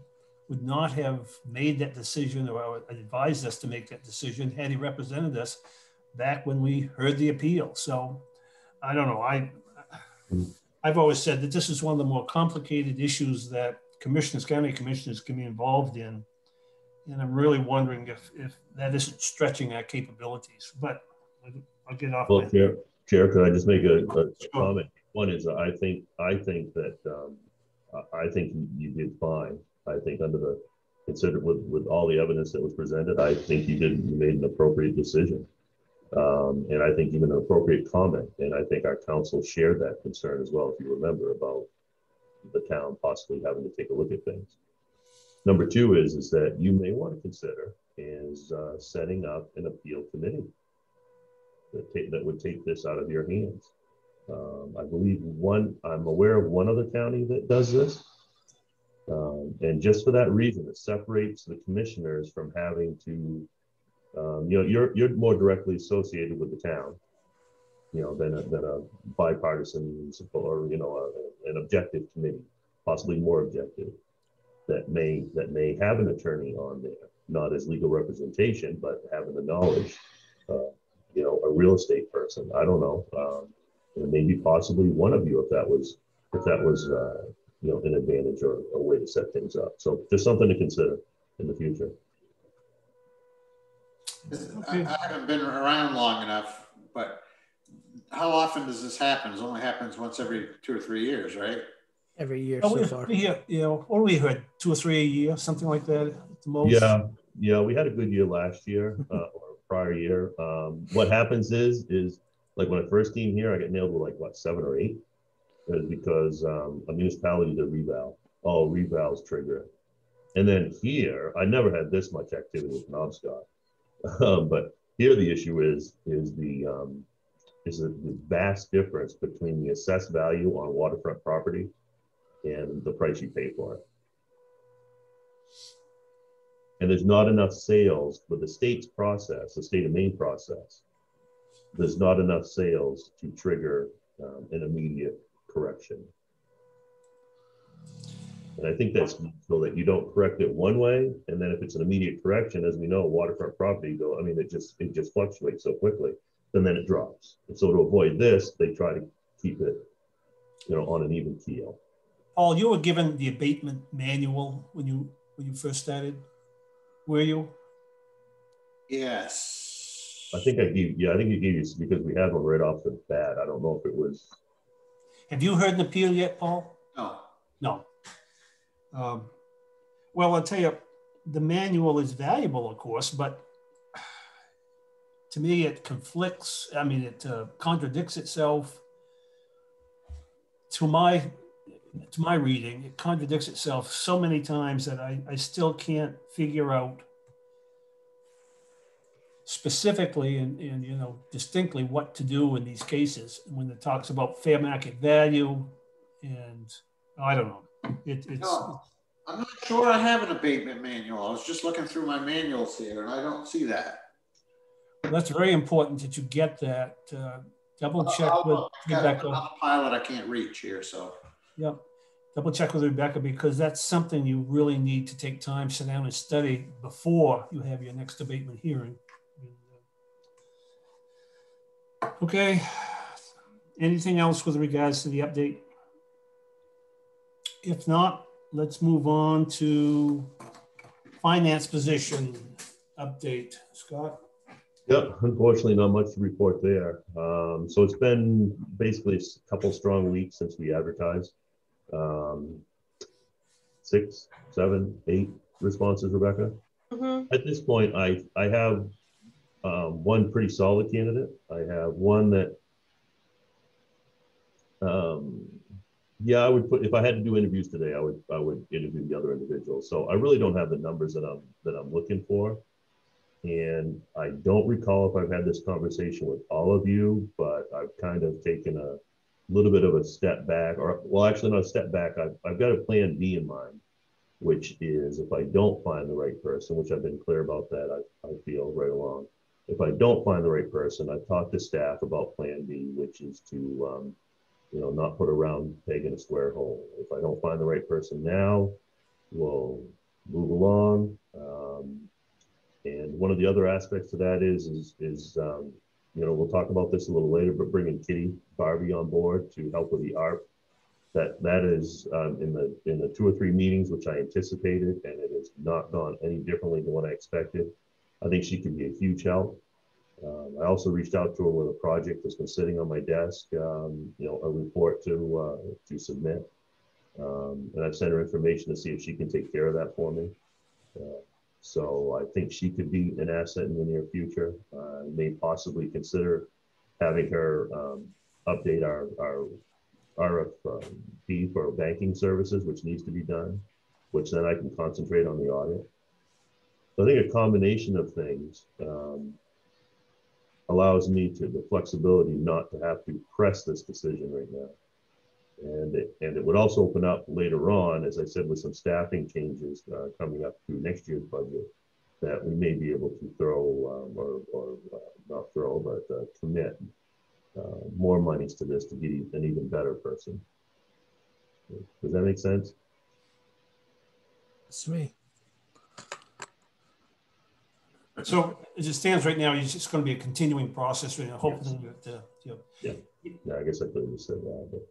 would not have made that decision or advised us to make that decision had he represented us back when we heard the appeal? So I don't know. I've always said that this is one of the more complicated issues that county commissioners can be involved in. And I'm really wondering if that isn't stretching our capabilities, but I'll get off. Well, Chair, could I just make a comment? One is I think that I think you did fine. I think considered with all the evidence that was presented, I think you made an appropriate decision. And I think even an appropriate comment. And I think our council shared that concern as well, if you remember, about the town possibly having to take a look at things. Number two is that you may want to consider is setting up an appeal committee that would take this out of your hands. I believe I'm aware of one other county that does this. And just for that reason, it separates the commissioners from having to, you know, you're more directly associated with the town, you know, than a bipartisan or, you know, an objective committee, possibly more objective, that may have an attorney on there, not as legal representation, but having the knowledge, you know, a real estate person. I don't know, and maybe possibly one of you, if that was you know, an advantage or a way to set things up. So just something to consider in the future. I haven't been around long enough, but how often does this happen? It only happens once every 2 or 3 years, right? Every year so far. You know, what we heard, 2 or 3 a year, something like that at the most. Yeah, we had a good year last year or prior year. What happens is like when I first came here, I got nailed with like what, 7 or 8. It was because a municipality did a reval. Oh, revals trigger it. And then here, I never had this much activity with Knobscot. But here the issue is the vast difference between the assessed value on waterfront property and the price you pay for it. And there's not enough sales with the state's process, the state of Maine process. There's not enough sales to trigger an immediate correction. And I think that's so that you don't correct it one way, and then if it's an immediate correction, as we know, waterfront property it just fluctuates so quickly, and then it drops. And so to avoid this, they try to keep it, you know, on an even keel. Paul, you were given the abatement manual when you first started, were you? Yes. I think you gave us, because we had one right off the bat. I don't know if it was. Have you heard an appeal yet, Paul? No. No. Well, I'll tell you, the manual is valuable, of course, but to me, it conflicts. I mean, it contradicts itself. To my reading, it contradicts itself so many times that I still can't figure out specifically and you know, distinctly what to do in these cases when it talks about fair market value, and I don't know. No, I'm not sure I have an abatement manual. I was just looking through my manuals here, and I don't see that. Well, that's very important that you get that. Double check with Rebecca. Another pilot I can't reach here, so. Yeah, double check with Rebecca, because that's something you really need to take time, sit down and study before you have your next abatement hearing. Okay, anything else with regards to the update? If not, let's move on to finance position update. Scott? Yep, unfortunately not much to report there. So it's been basically a couple strong weeks since we advertised. 6, 7, 8 responses, Rebecca. Mm-hmm. At this point, I have one pretty solid candidate. I have one that, yeah, I would put, if I had to do interviews today, I would interview the other individuals. So I really don't have the numbers that I'm looking for. And I don't recall if I've had this conversation with all of you, but I've kind of taken a little bit of a step back, or well, actually not a step back. I've got a plan B in mind, which is if I don't find the right person, which I've been clear about that, I feel right along. If I don't find the right person, I've talked to staff about plan B, which is to, you know, not put a round peg in a square hole. If I don't find the right person now, we'll move along. And one of the other aspects to that is you know, we'll talk about this a little later, but bringing Kitty Barbie on board to help with the ARP. That is in the 2 or 3 meetings which I anticipated, and it has not gone any differently than what I expected. I think she could be a huge help. I also reached out to her with a project that's been sitting on my desk, you know, a report to submit, and I've sent her information to see if she can take care of that for me. So I think she could be an asset in the near future. I may possibly consider having her update our RFP for banking services, which needs to be done, which then I can concentrate on the audit. So I think a combination of things allows me the flexibility not to have to press this decision right now. And it would also open up later on, as I said, with some staffing changes coming up through next year's budget, that we may be able to throw or not throw, but commit more monies to this to get an even better person. Does that make sense? It's me. So as it stands right now, it's just going to be a continuing process. Right now, hopefully, yes. Yeah, I guess I could have just said that. But.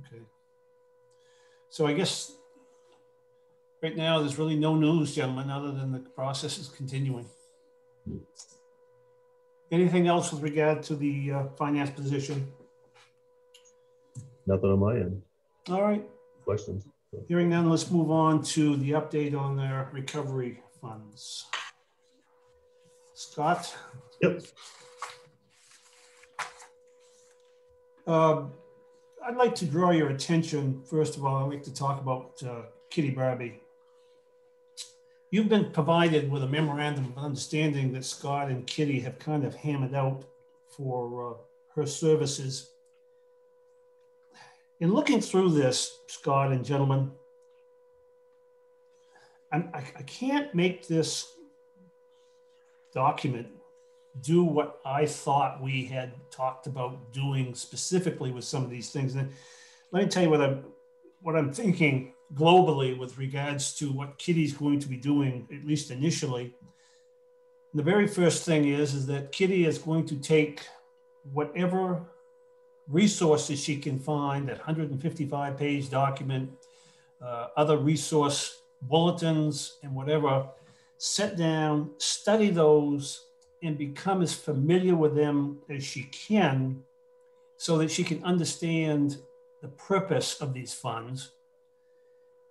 Okay. So I guess right now there's really no news, gentlemen, other than the process is continuing. Anything else with regard to the finance position? Nothing on my end. All right. Questions? Hearing none, let's move on to the update on their recovery funds. Scott? Yep. I'd like to draw your attention, first of all, I'd like to talk about Kitty Barbie. You've been provided with a memorandum of understanding that Scott and Kitty have kind of hammered out for her services. In looking through this, Scott and gentlemen, I can't make this document do what I thought we had talked about doing specifically with some of these things. And let me tell you what I'm thinking globally with regards to what Kitty's going to be doing, at least initially. And the very first thing is that Kitty is going to take whatever resources she can find, that 155-page document, other resource bulletins and whatever, sit down, study those, and become as familiar with them as she can so that she can understand the purpose of these funds.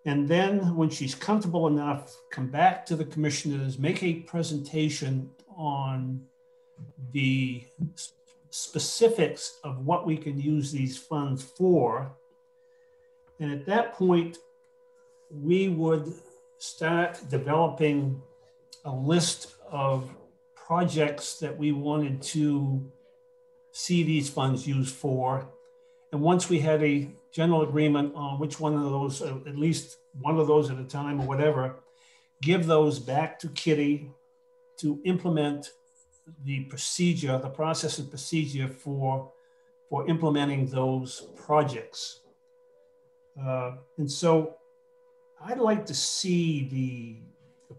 And then when she's comfortable enough, come back to the commissioners, make a presentation on the specifics of what we can use these funds for. And at that point, we would start developing a list of projects that we wanted to see these funds used for. And once we had a general agreement on which one of those, at least one of those at a time or whatever, give those back to Kitty to implement the procedure, the process and procedure for implementing those projects. And so I'd like to see the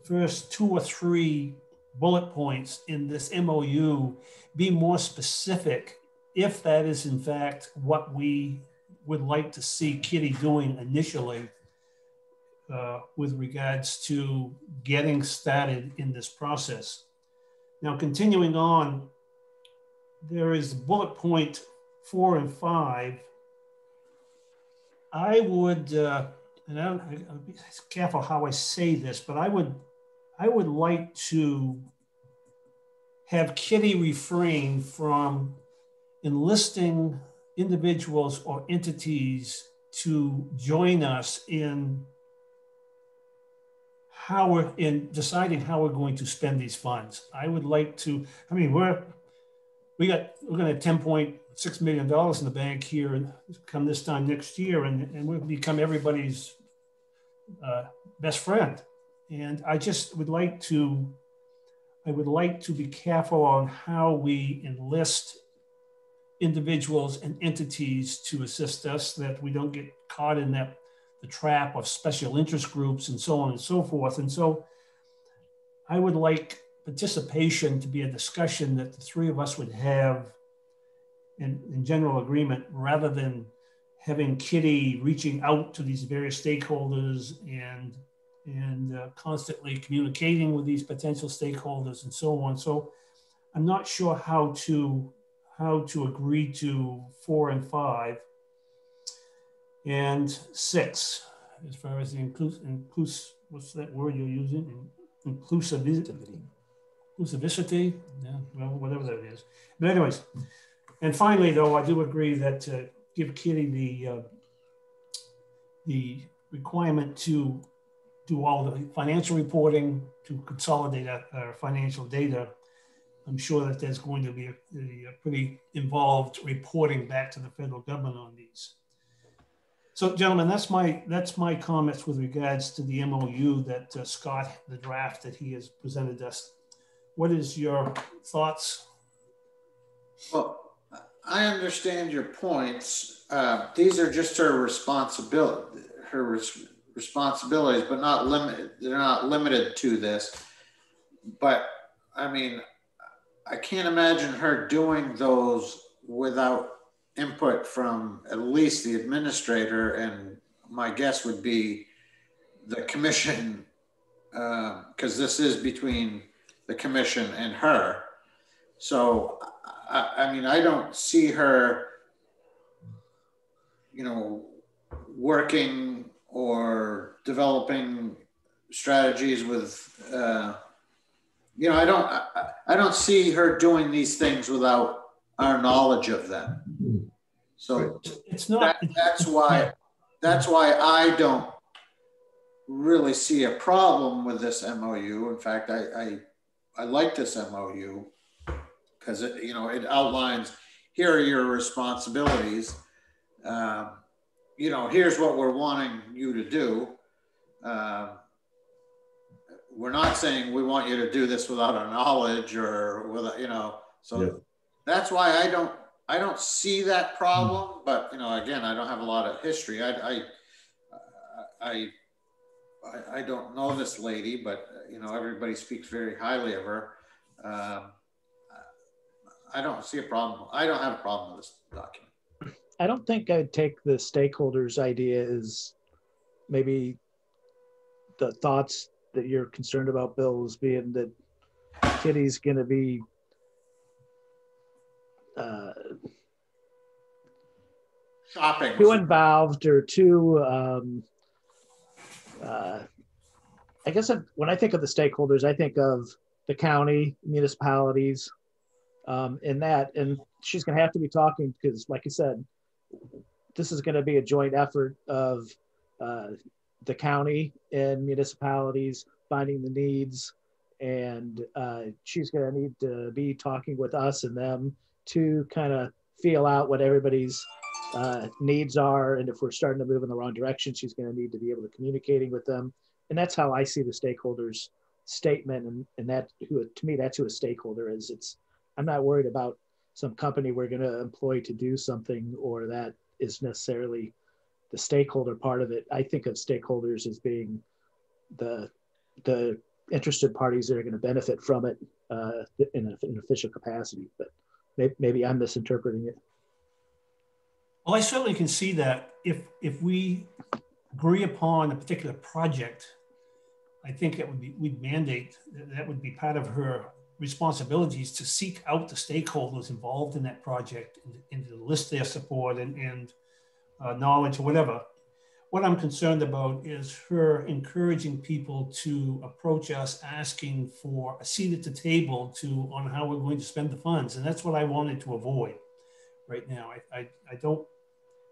first 2 or 3 bullet points in this MOU be more specific, if that is in fact what we would like to see Kitty doing initially with regards to getting started in this process. Now, continuing on, there is bullet point 4 and 5. I would, and I'll be careful how I say this, but I would like to have Kitty refrain from enlisting individuals or entities to join us in how we're in deciding how we're going to spend these funds. I would like to, I mean, we're going to have $10.6 million in the bank here and come this time next year, and we'll become everybody's best friend. And I just would like to, be careful on how we enlist individuals and entities to assist us, that we don't get caught in the trap of special interest groups and so on and so forth. And so I would like participation to be a discussion that the three of us would have in general agreement, rather than having Kitty reaching out to these various stakeholders and constantly communicating with these potential stakeholders and so on. So I'm not sure how to agree to 4 and 5 and 6, as far as the what's that word you're using? Inclusivity. Inclusivity, yeah, well, whatever that is. But anyways, and finally, though, I do agree that to give Kitty the requirement to do all the financial reporting, to consolidate our financial data, I'm sure that there's going to be a pretty involved reporting back to the federal government on these. So, gentlemen, that's my comments with regards to the MOU that Scott, the draft that he has presented us. What is your thoughts? Well, I understand your points. These are just her responsibilities, but not limited. They're not limited to this. But I mean, I can't imagine her doing those without input from at least the administrator, and my guess would be the commission, because this is between the commission and her. So, I mean, I don't see her, working or developing strategies with, I don't see her doing these things without our knowledge of them. So it's not. That's why I don't really see a problem with this MOU. In fact, I like this MOU because it outlines, here are your responsibilities. Here's what we're wanting you to do. We're not saying we want you to do this without our knowledge or without, so yeah. That's why I don't see that problem, but again, I don't have a lot of history. I don't know this lady, but everybody speaks very highly of her. I don't see a problem. I don't have a problem with this document. I don't think I'd take the stakeholders' idea as maybe the thoughts that you're concerned about, Bill, as being that Kitty's going to be shopping, too involved or too. I guess when I think of the stakeholders, I think of the county, municipalities, and she's going to have to be talking because, like I said, this is going to be a joint effort of the county and municipalities finding the needs, and she's going to need to be talking with us and them to kind of feel out what everybody's needs are, and if we're starting to move in the wrong direction, she's going to need to be able to communicating with them. And that's how I see the stakeholders statement, and that, to me, that's who a stakeholder is. I'm not worried about some company we're going to employ to do something, or that is necessarily the stakeholder part of it. I think of stakeholders as being the interested parties that are going to benefit from it in an official capacity, but maybe I'm misinterpreting it. Well, I certainly can see that if we agree upon a particular project, I think it would be, we'd mandate that would be part of her responsibilities to seek out the stakeholders involved in that project and to list their support and knowledge or whatever. What I'm concerned about is her encouraging people to approach us asking for a seat at the table on how we're going to spend the funds. And that's what I wanted to avoid right now. I don't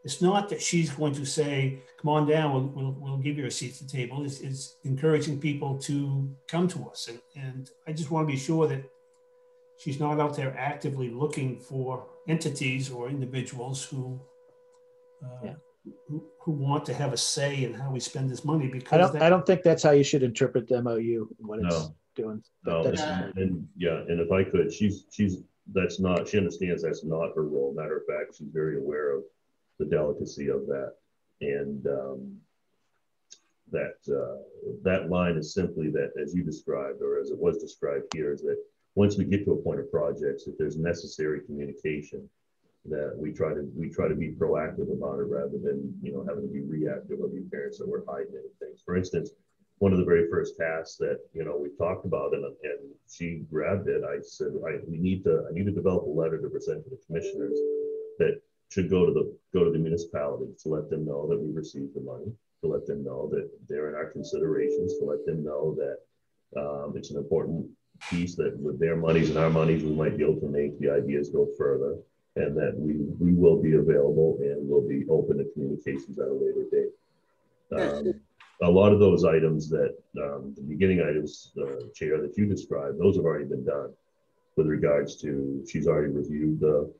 It's not that she's going to say, come on down, we'll give you a seat at the table. It's encouraging people to come to us. And I just want to be sure that she's not out there actively looking for entities or individuals who want to have a say in how we spend this money. Because I don't think that's how you should interpret the MOU, what it's doing. No, and if I could, she understands that's not her role. Matter of fact, she's very aware of the delicacy of that. And that line is simply that, as you described, or as it was described here, is that once we get to a point of projects, if there's necessary communication, that we try to be proactive about it rather than, having to be reactive of the parents that we're hiding anything. For instance, one of the very first tasks that, we talked about, and she grabbed it. I said, I need to develop a letter to present to the commissioners that should go to the municipalities to let them know that we received the money, to let them know that they're in our considerations, to let them know that it's an important piece, that with their monies and our monies, we might be able to make the ideas go further, and that we will be available and will be open to communications at a later date. A lot of those items that, the beginning items, Chair, that you described, those have already been done with regards to, she's already reviewed the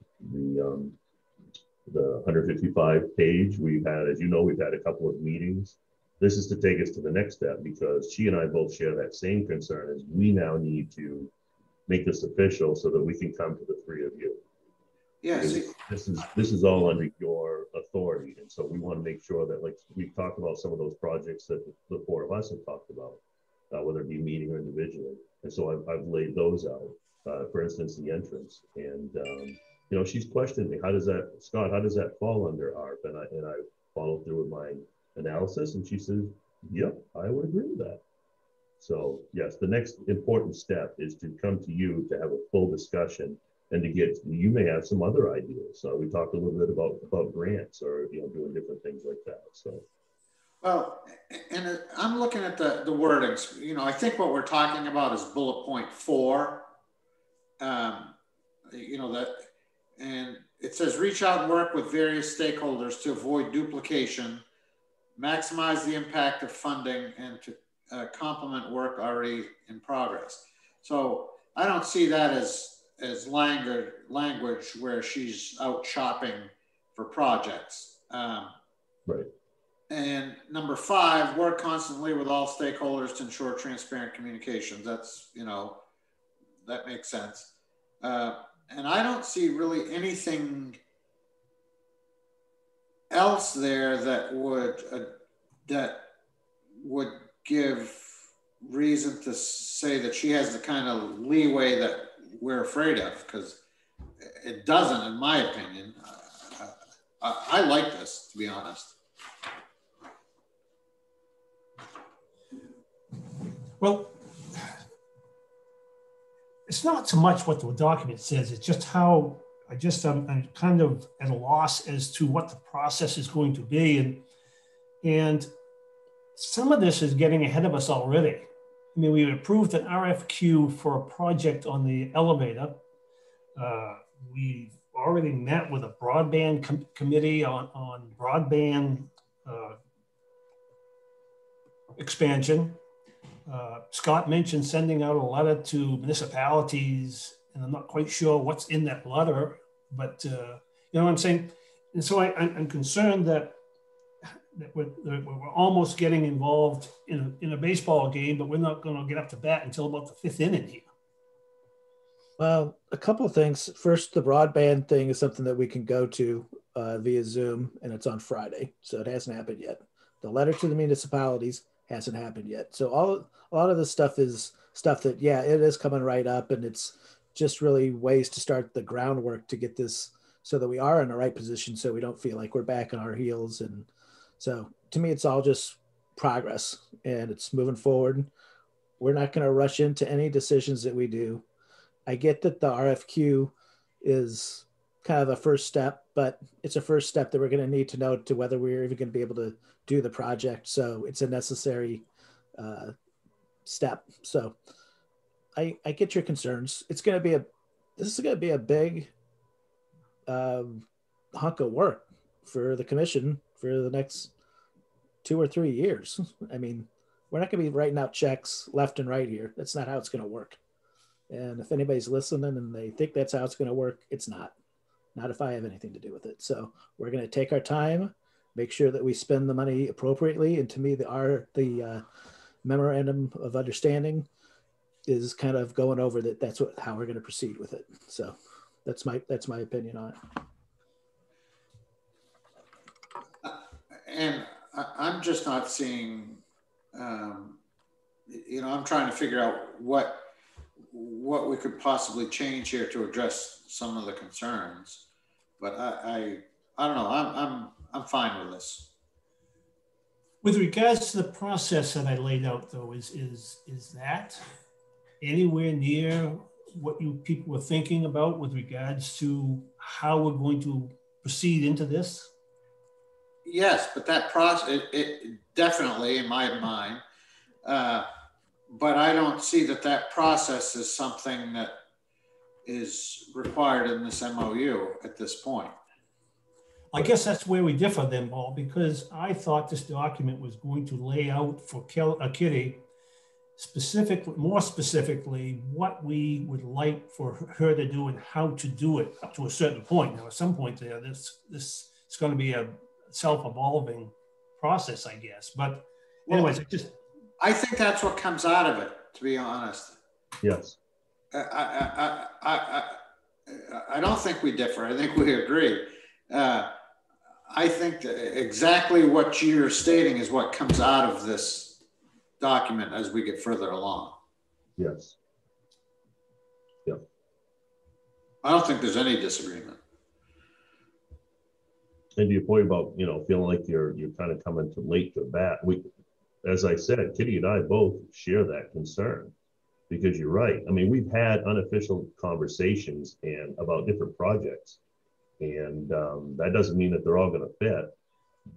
155 page. We've had, as you know, we've had a couple of meetings. This is to take us to the next step, because she and I both share that same concern, is we now need to make this official so that we can come to the three of you. Yes. This is all under your authority. And so we want to make sure that, like, we've talked about some of those projects that the four of us have talked about, whether it be meeting or individually. And so I've laid those out, for instance, the entrance. And, she's questioned me, Scott, how does that fall under ARP? And I followed through with my analysis, and she says, yep, I would agree with that. So yes, the next important step is to come to you to have a full discussion, and to get, you may have some other ideas. So we talked a little bit about grants, or doing different things like that. So, well, and I'm looking at the wordings. I think what we're talking about is bullet point 4. And it says reach out and work with various stakeholders to avoid duplication, maximize the impact of funding, and to complement work already in progress. So I don't see that as language where she's out shopping for projects. Right. And number 5, work constantly with all stakeholders to ensure transparent communications. That's, that makes sense. And I don't see really anything else there that would give reason to say that she has the kind of leeway that we're afraid of, because it doesn't, in my opinion. I like this, to be honest. Well, it's not so much what the document says, it's just how I'm kind of at a loss as to what the process is going to be. And some of this is getting ahead of us already. I mean, we approved an RFQ for a project on the elevator. We've already met with a broadband committee on broadband expansion. Scott mentioned sending out a letter to municipalities, and I'm not quite sure what's in that letter, but you know what I'm saying? And so I'm concerned that we're almost getting involved in a baseball game, but we're not going to get up to bat until about the 5th inning here. Well, a couple of things. First, the broadband thing is something that we can go to via Zoom, and it's on Friday, so it hasn't happened yet. The letter to the municipalities hasn't happened yet. So a lot of this stuff is stuff that, yeah, it is coming right up, and it's just really ways to start the groundwork to get this so that we are in the right position, so we don't feel like we're back on our heels. And so to me, it's all just progress, and it's moving forward. We're not going to rush into any decisions that we do. I get that the RFQ is kind of a first step, but it's a first step that we're going to need to know to whether we're even going to be able to do the project. So it's a necessary step. So I get your concerns. This is going to be a big hunk of work. for the commission for the next 2 or 3 years. I mean, we're not going to be writing out checks left and right here. That's not how it's going to work. And if anybody's listening and they think that's how it's going to work, it's not. Not if I have anything to do with it. So we're going to take our time, make sure that we spend the money appropriately. And to me, the memorandum of understanding is kind of going over that. That's how we're going to proceed with it. So that's my opinion on it. And I'm just not seeing, I'm trying to figure out what we could possibly change here to address some of the concerns. But I don't know. I'm fine with this. With regards to the process that I laid out, though, is that anywhere near what you people were thinking about with regards to how we're going to proceed into this? Yes, but that process, it definitely, in my mind, but I don't see that process is something that is required in this MOU at this point. I guess that's where we differ then, Paul, because I thought this document was going to lay out for Kitty more specifically, what we would like for her to do and how to do it up to a certain point. Now, at some point there, this is going to be a self-evolving process, I guess. But anyways, I think that's what comes out of it, to be honest. Yes. I don't think we differ. I think we agree. I think that exactly what you're stating is what comes out of this document as we get further along. Yes. Yeah. I don't think there's any disagreement. And to your point about, feeling like you're kind of coming too late to the bat, as I said, Kitty and I both share that concern, because you're right. I mean, we've had unofficial conversations about different projects, and that doesn't mean that they're all going to fit.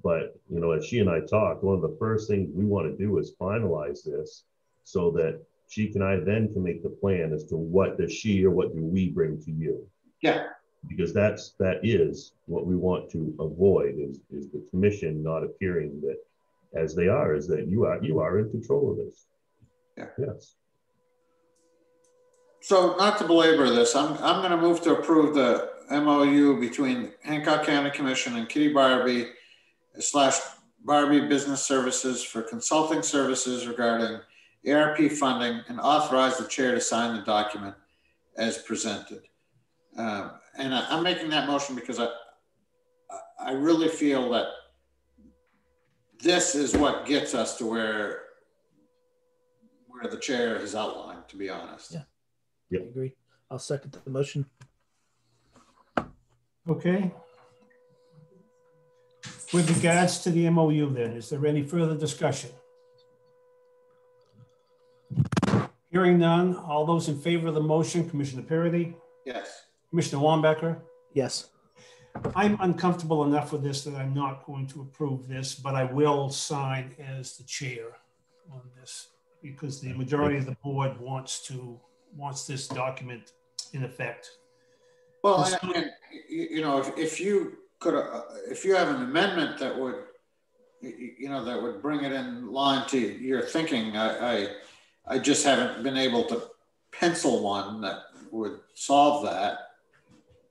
But, as she and I talked, one of the first things we want to do is finalize this so that she and I then can make the plan as to what does she or what do we bring to you. Yeah. Because that is what we want to avoid is the commission not appearing that as they are, is that you are in control of this. Yeah. Yes. So not to belabor this, I'm going to move to approve the MOU between Hancock County Commission and Kitty Barbie / Barbie Business Services for consulting services regarding ARP funding, and authorize the chair to sign the document as presented. And I'm making that motion because I really feel that this is what gets us to where the chair has outlined, to be honest. Yeah. Yep. I agree. I'll second the motion. Okay. With regards to the MOU then, is there any further discussion? Hearing none, all those in favor of the motion, Commissioner Parity? Yes. Commissioner Wambacher? Yes. I'm uncomfortable enough with this that I'm not going to approve this, but I will sign as the chair on this because the majority of the board wants this document in effect. Well, and, if you have an amendment that would, that would bring it in line to your thinking, I just haven't been able to pencil one that would solve that.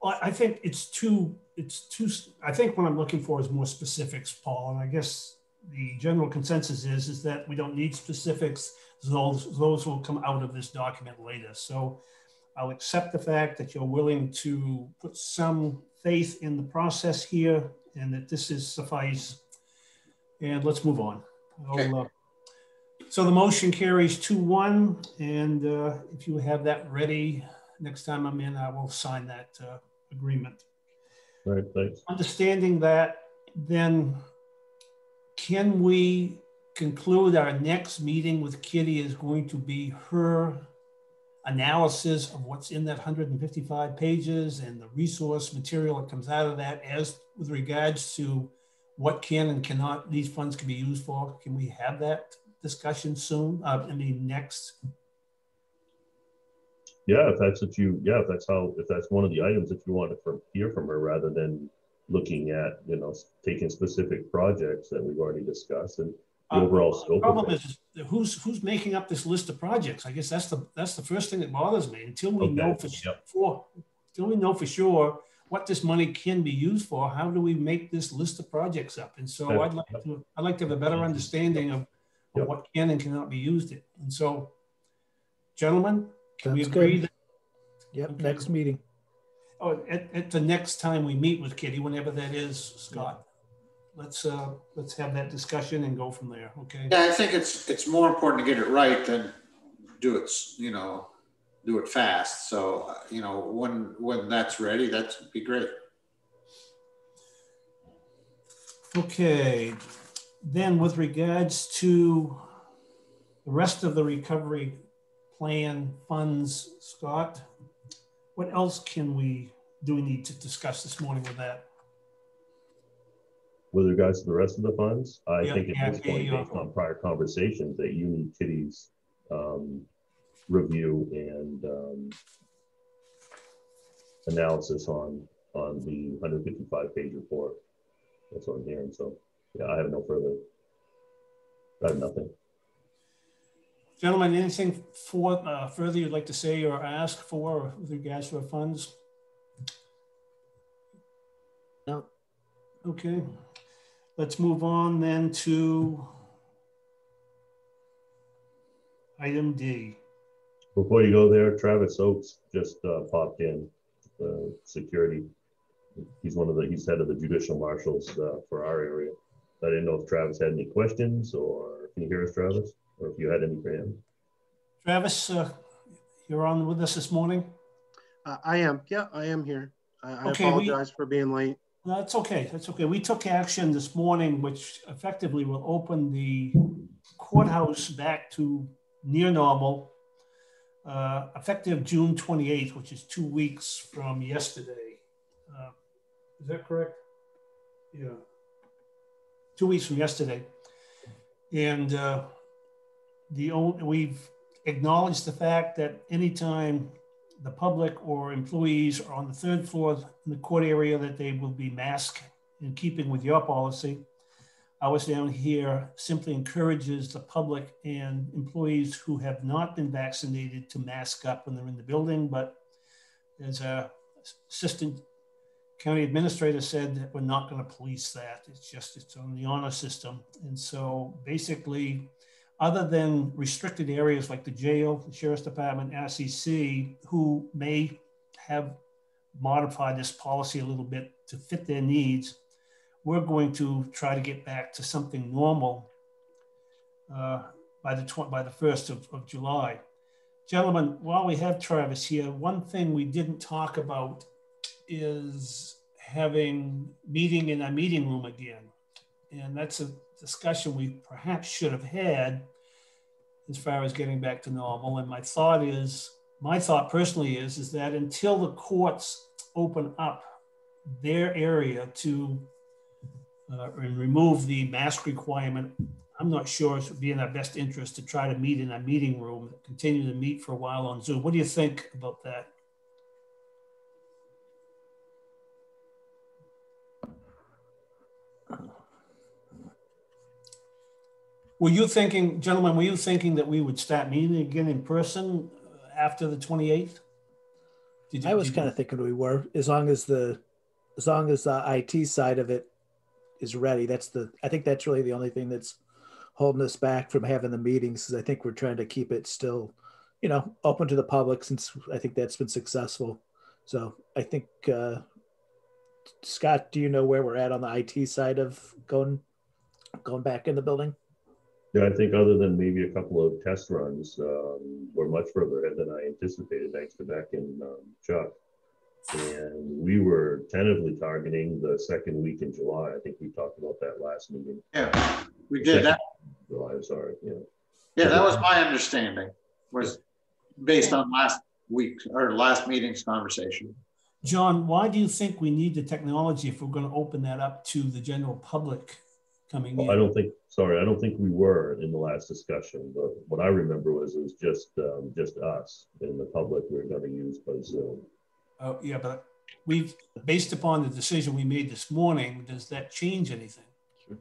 Well, I think I think what I'm looking for is more specifics, Paul. And I guess the general consensus is that we don't need specifics. Those will come out of this document later. So I'll accept the fact that you're willing to put some faith in the process here and that this is suffice. And let's move on. Okay. So the motion carries 2-1. And if you have that ready, next time I'm in, I will sign that agreement. All right, thanks. Understanding that, then can we conclude our next meeting with Kitty is going to be her analysis of what's in that 155 pages and the resource material that comes out of that as with regards to what can and cannot these funds can be used for? Can we have that discussion soon? Next. Yeah, if that's what if that's one of the items that you want to hear from her rather than looking at, you know, taking specific projects that we've already discussed and the overall scope. The problem is who's making up this list of projects. I guess that's the first thing that bothers me. Until we know for sure what this money can be used for, how do we make this list of projects up? And so I'd like to have a better understanding of what can and cannot be used in. And so, gentlemen, can we agree? That, okay. Next meeting. Oh, at the next time we meet with Kitty, whenever that is, Scott. Let's have that discussion and go from there. Okay. Yeah, I think it's more important to get it right than do it, you know, do it fast. So, you know, when that's ready, that'd be great. Okay. Then with regards to the rest of the recovery plan funds, Scott, what else do we need to discuss this morning with that? With regards to the rest of the funds, I think at this point, based on prior conversations, that you need Kitty's review and analysis on the 155-page report. That's what I'm hearing. So, yeah, I have no further. I have nothing. Gentlemen, anything further you'd like to say or ask for with regards to our funds? No. Okay. Let's move on then to item D. Before you go there, Travis Oakes just popped in, security. He's he's head of the judicial marshals for our area. I didn't know if Travis had any questions, or can you hear us, Travis? Or if you had any for him. Travis, you're on with us this morning? I am. Yeah, I am here. I apologize for being late. No, that's okay. That's okay. We took action this morning, which effectively will open the courthouse back to near normal, effective June 28th, which is 2 weeks from yesterday. Is that correct? Yeah. 2 weeks from yesterday. And we've acknowledged the fact that anytime the public or employees are on the third floor in the court area, that they will be masked in keeping with your policy. Ours down here simply encourages the public and employees who have not been vaccinated to mask up when they're in the building. But as our assistant county administrator said, that we're not going to police that. It's on the honor system. And so basically, other than restricted areas like the jail, the sheriff's department, RCC, who may have modified this policy a little bit to fit their needs, we're going to try to get back to something normal by the 1st of July. Gentlemen, while we have Travis here, one thing we didn't talk about is having meeting in our meeting room again. And that's a discussion we perhaps should have had as far as getting back to normal. And my thought personally is that until the courts open up their area to and remove the mask requirement, I'm not sure it would be in our best interest to try to meet in our meeting room, continue to meet for a while on Zoom. What do you think about that? Were you thinking, gentlemen, that we would start meeting again in person after the 28th? I was kind of thinking we were, as long as the IT side of it is ready. I think that's really the only thing that's holding us back from having the meetings, is I think we're trying to keep it still, open to the public, since I think that's been successful. So I think, Scott, do you know where we're at on the IT side of going back in the building? Yeah, I think other than maybe a couple of test runs, we're much further ahead than I anticipated, thanks to Beck and Chuck. And we were tentatively targeting the second week in July. I think we talked about that last meeting. Yeah, we did that. July, sorry. Yeah, that was my understanding, was based on last meeting's conversation. John, why do you think we need the technology if we're going to open that up to the general public coming in? I don't think we were in the last discussion, but what I remember was it was just us and the public we were going to use by Zoom. Oh yeah, but based upon the decision we made this morning, does that change anything? Sure.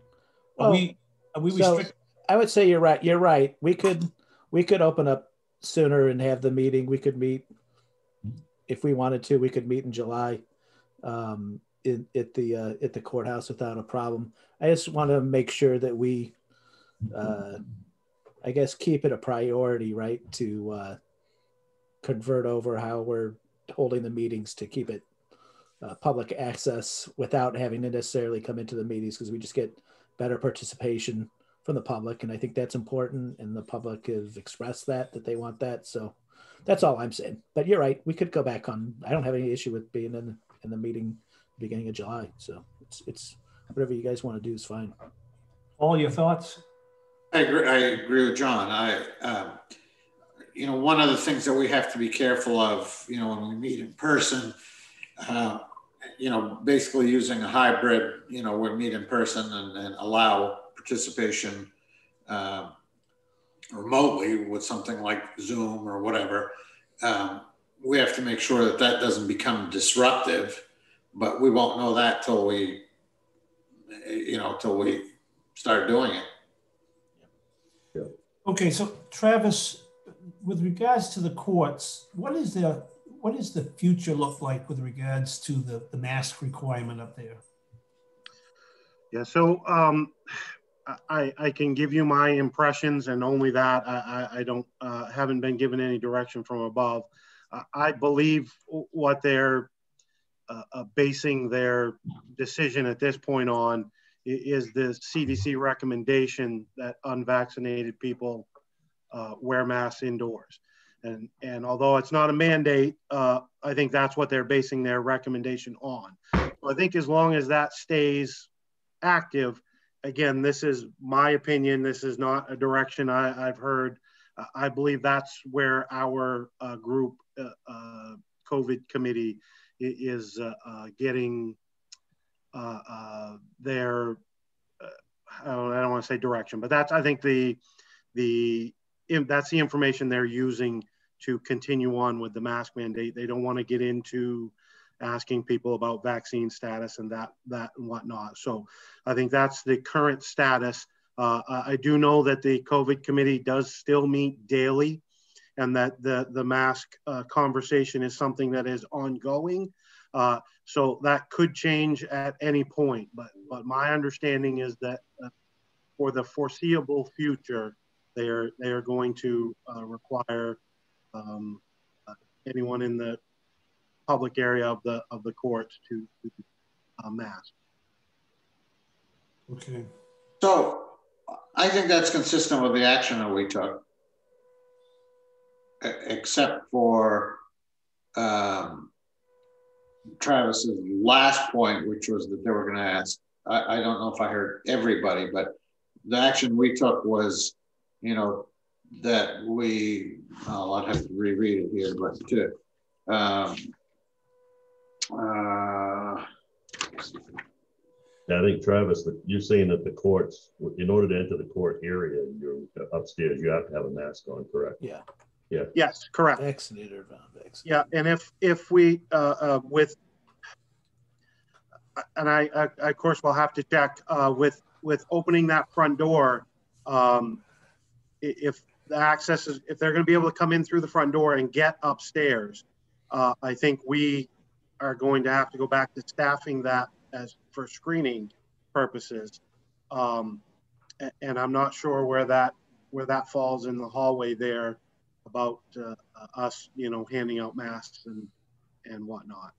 Are we restricted? I would say you're right. You're right. We could open up sooner and have the meeting. We could meet if we wanted to. We could meet in July at the courthouse without a problem. I just want to make sure that we, I guess, keep it a priority, right? To convert over how we're holding the meetings to keep it public access without having to necessarily come into the meetings, because we just get better participation from the public. And I think that's important. And the public have expressed that they want that. So that's all I'm saying. But you're right. We could go back on. I don't have any issue with being in the meeting beginning of July. So it's whatever you guys want to do is fine. All your thoughts? I agree with John. You know, one of the things that we have to be careful of, you know, when we meet in person, you know, basically using a hybrid, you know, we meet in person and allow participation remotely with something like Zoom or whatever. We have to make sure that that doesn't become disruptive, but we won't know that till we, you know, till we start doing it. Yeah. Okay, so Travis, with regards to the courts, what does the future look like with regards to the mask requirement up there? Yeah, so I can give you my impressions, and only that. I don't haven't been given any direction from above. I believe what they're basing their decision at this point on is the CDC recommendation that unvaccinated people wear masks indoors. And although it's not a mandate, I think that's what they're basing their recommendation on. So I think as long as that stays active, again, this is my opinion. This is not a direction I've heard. I believe that's where our group COVID committee is getting their, I don't want to say direction, but that's, I think that's the information they're using to continue on with the mask mandate. They don't want to get into asking people about vaccine status and that and whatnot. So I think that's the current status. I do know that the COVID committee does still meet daily, and that the mask conversation is something that is ongoing. So that could change at any point. But my understanding is that for the foreseeable future, they are going to require anyone in the public area of the courts to mask. Okay. So I think that's consistent with the action that we took, except for Travis's last point, which was that they were going to ask. I don't know if I heard everybody, but the action we took was, you know, that we, I'll have to reread it here, but I think, Travis, you're saying that the courts, in order to enter the court area, you're upstairs, you have to have a mask on, correct? Yeah. Yeah. Yes, correct. Vaccinated or non-vaccinated. Yeah, and if we with, and I of course will have to check with opening that front door, if the access is, if they're going to be able to come in through the front door and get upstairs, I think we are going to have to go back to staffing that as for screening purposes, and I'm not sure where that falls in the hallway there about us, you know, handing out masks and whatnot.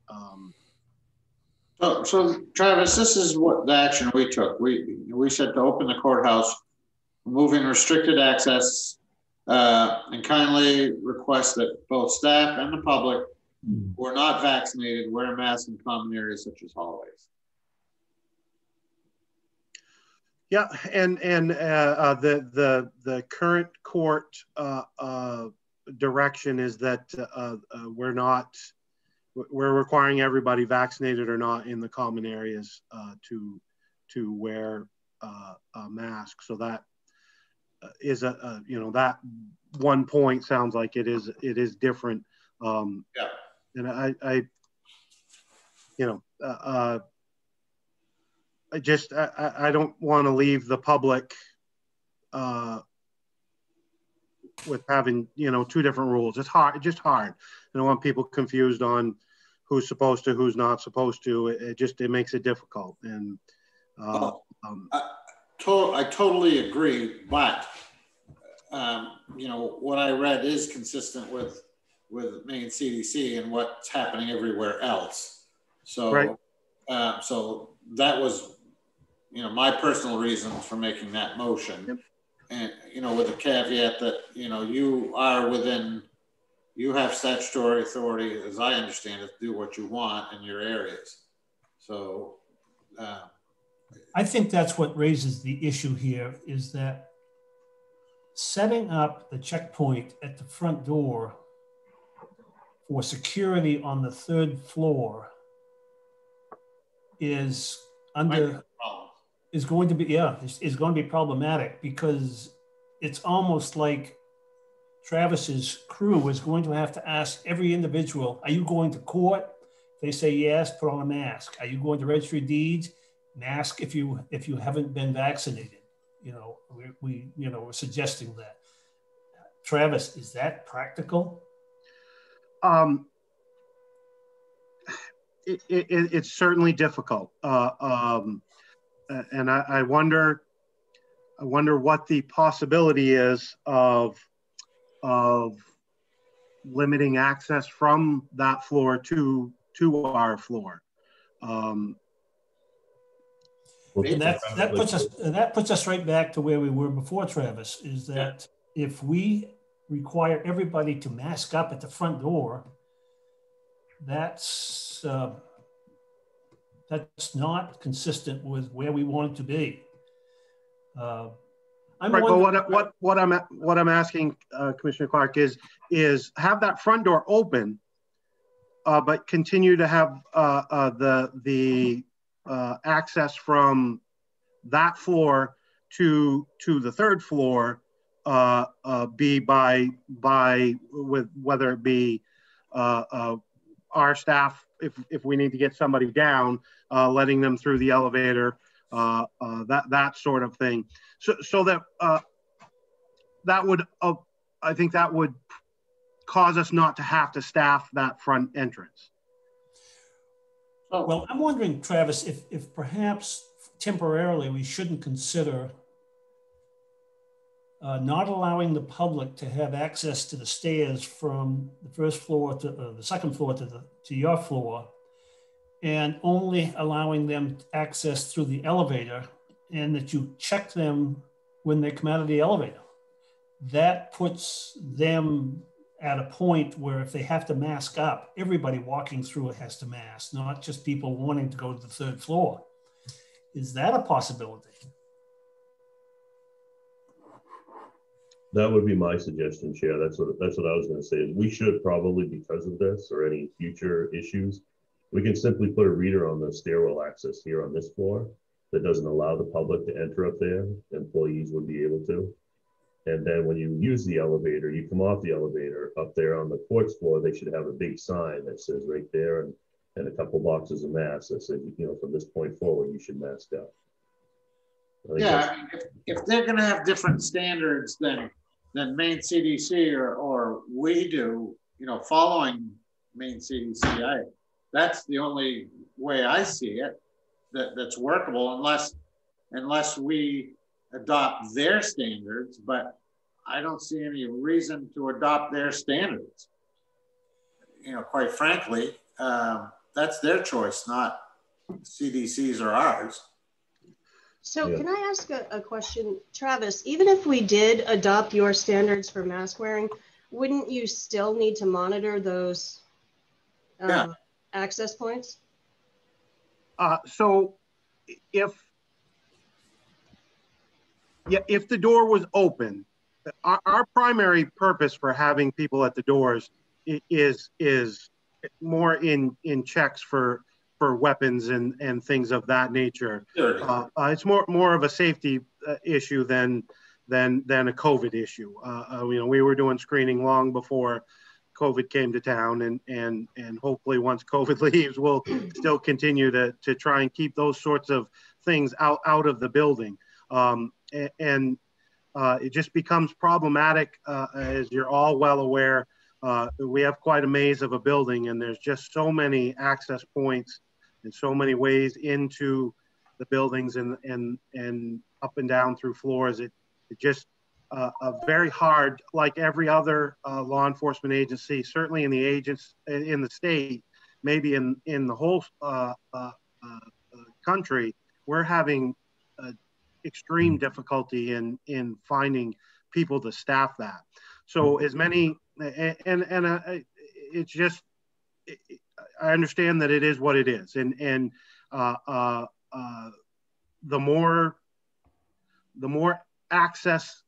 So Travis, this is what the action we took. We said to open the courthouse, removing restricted access, and kindly request that both staff and the public who are not vaccinated wear masks in common areas such as hallways. Yeah, and the current court direction is that we're requiring everybody, vaccinated or not, in the common areas to wear a mask. So that is you know, that one point sounds like it is different. Yeah. And I don't want to leave the public with having, two different rules. It's just hard. I don't want people confused on who's supposed to, who's not supposed to. It makes it difficult. And I totally agree, but what I read is consistent with Maine CDC and what's happening everywhere else. So, right. So that was, my personal reasons for making that motion. Yep. And, with the caveat that, you have statutory authority, as I understand it, to do what you want in your areas. So, I think that's what raises the issue here, is that setting up the checkpoint at the front door for security on the 3rd floor is going to be problematic, because it's almost like Travis's crew is going to have to ask every individual, are you going to court? If they say yes, put on a mask. Are you going to registry of deeds? Mask if you haven't been vaccinated. We're suggesting that. Travis, is that practical? It's certainly difficult, and I wonder what the possibility is of limiting access from that floor to our floor. And that puts us right back to where we were before, Travis, is that if we require everybody to mask up at the front door, that's not consistent with where we want it to be. But what I'm asking, Commissioner Clark, is have that front door open, but continue to have the access from that floor to the 3rd floor be by whether it be our staff, if we need to get somebody down, letting them through the elevator, that sort of thing. So that that would, I think that would cause us not to have to staff that front entrance. Well, I'm wondering, Travis, if perhaps temporarily we shouldn't consider not allowing the public to have access to the stairs from the 1st floor to the 2nd floor to your floor, and only allowing them access through the elevator, and that you check them when they come out of the elevator. That puts them at a point where if they have to mask up, everybody walking through it has to mask, not just people wanting to go to the 3rd floor. Is that a possibility? That would be my suggestion, Chair. That's what I was going to say. We should probably, because of this or any future issues, we can simply put a reader on the stairwell access here on this floor that doesn't allow the public to enter up there. Employees would be able to. And then when you use the elevator, you come off the elevator up there on the courts floor, they should have a big sign that says right there and a couple boxes of masks that says, from this point forward, you should mask up. Yeah, I mean, if they're going to have different standards than Maine CDC or we do, following Maine CDC, that's the only way I see it that's workable, unless we adopt their standards, but I don't see any reason to adopt their standards. Quite frankly, that's their choice, not CDC's or ours. So can I ask a question, Travis? Even if we did adopt your standards for mask wearing, wouldn't you still need to monitor those access points? So if the door was open, our primary purpose for having people at the doors is more in checks for weapons and things of that nature. It's more of a safety issue than a COVID issue. We were doing screening long before COVID came to town, and hopefully once COVID leaves, we'll still continue to try and keep those sorts of things out of the building. It just becomes problematic, as you're all well aware. We have quite a maze of a building, and there's just so many access points and so many ways into the buildings and up and down through floors. It just very hard, like every other law enforcement agency, certainly in the state, maybe in the whole country, we're having extreme difficulty in finding people to staff that. So as many, it's just, I understand that it is what it is, and the more access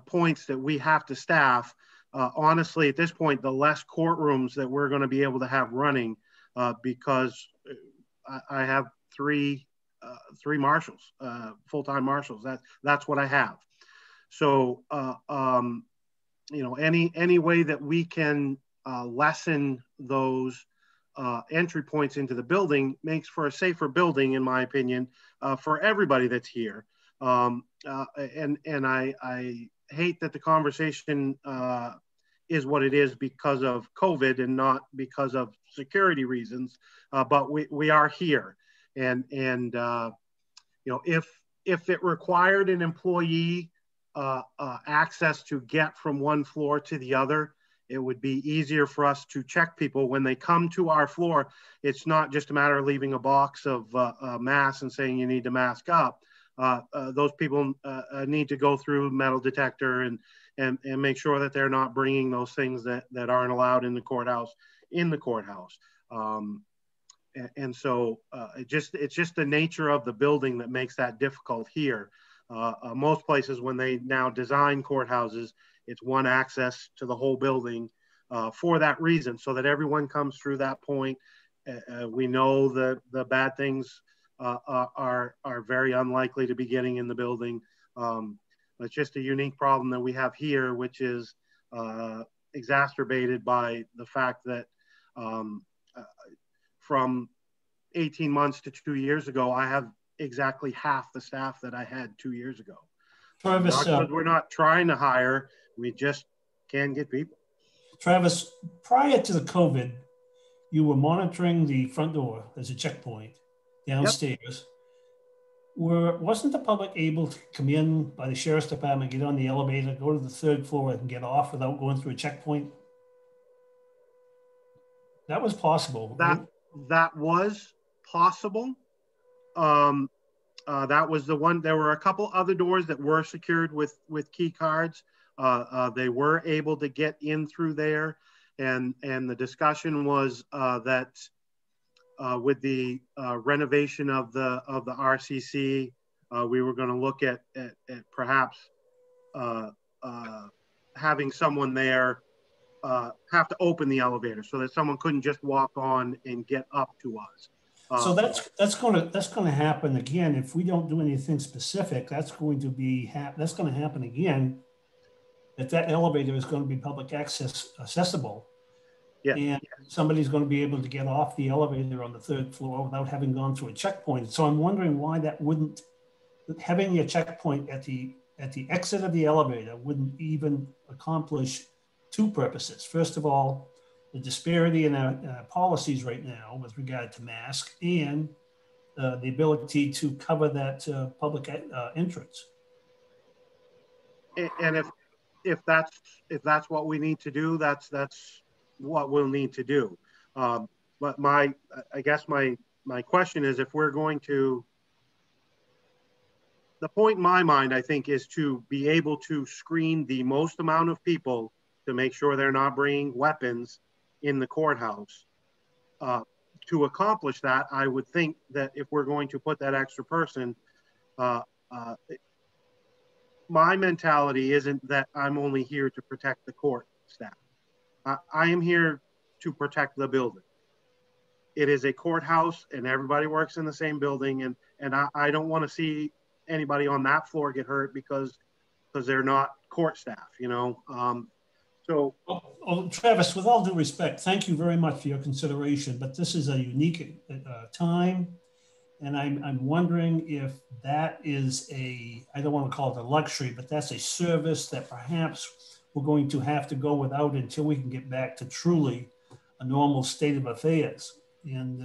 points that we have to staff, honestly, at this point, the less courtrooms that we're going to be able to have running, because I have three marshals, full-time marshals. That's what I have. So, any way that we can lessen those entry points into the building makes for a safer building, in my opinion, for everybody that's here. And I hate that the conversation is what it is because of COVID and not because of security reasons, but we are here. And if it required an employee access to get from one floor to the other, it would be easier for us to check people when they come to our floor. It's not just a matter of leaving a box of masks and saying you need to mask up. Those people need to go through metal detector and make sure that they're not bringing those things that aren't allowed in the courthouse. And so it's just the nature of the building that makes that difficult here. Most places, when they now design courthouses, it's one access to the whole building for that reason, so that everyone comes through that point. We know that the bad things are very unlikely to be getting in the building. It's just a unique problem that we have here, which is exacerbated by the fact that from 18 months to 2 years ago, I have exactly half the staff that I had 2 years ago. Travis, not because we're not trying to hire, we just can't get people. Travis, prior to the COVID, you were monitoring the front door. There's a checkpoint downstairs. Yep. Wasn't the public able to come in by the sheriff's department, get on the elevator, go to the third floor and get off without going through a checkpoint? That was possible. That was possible. That was the one. There were a couple other doors that were secured with key cards. They were able to get in through there, and the discussion was that with the renovation of the RCC, we were going to look at perhaps having someone there have to open the elevator so that someone couldn't just walk on and get up to us. So that's going to happen again if we don't do anything specific. That's going to happen again. That elevator is going to be public accessible, and somebody's going to be able to get off the elevator on the third floor without having gone through a checkpoint. So I'm wondering why that wouldn't, having a checkpoint at the exit of the elevator wouldn't even accomplish two purposes. First of all, the disparity in our policies right now with regard to masks and the ability to cover that public entrance. And if that's what we need to do, that's what we'll need to do. But I guess my question is, if we're going to, the point in my mind, I think, is to be able to screen the most amount of people to make sure they're not bringing weapons in the courthouse. To accomplish that, I would think that if we're going to put that extra person, my mentality isn't that I'm only here to protect the court staff. I am here to protect the building. It is a courthouse and everybody works in the same building, and I don't want to see anybody on that floor get hurt because they're not court staff, you know. So, Travis, with all due respect, thank you very much for your consideration, but this is a unique time. And I'm wondering if that is I don't want to call it a luxury, but that's a service that perhaps we're going to have to go without until we can get back to truly a normal state of affairs. And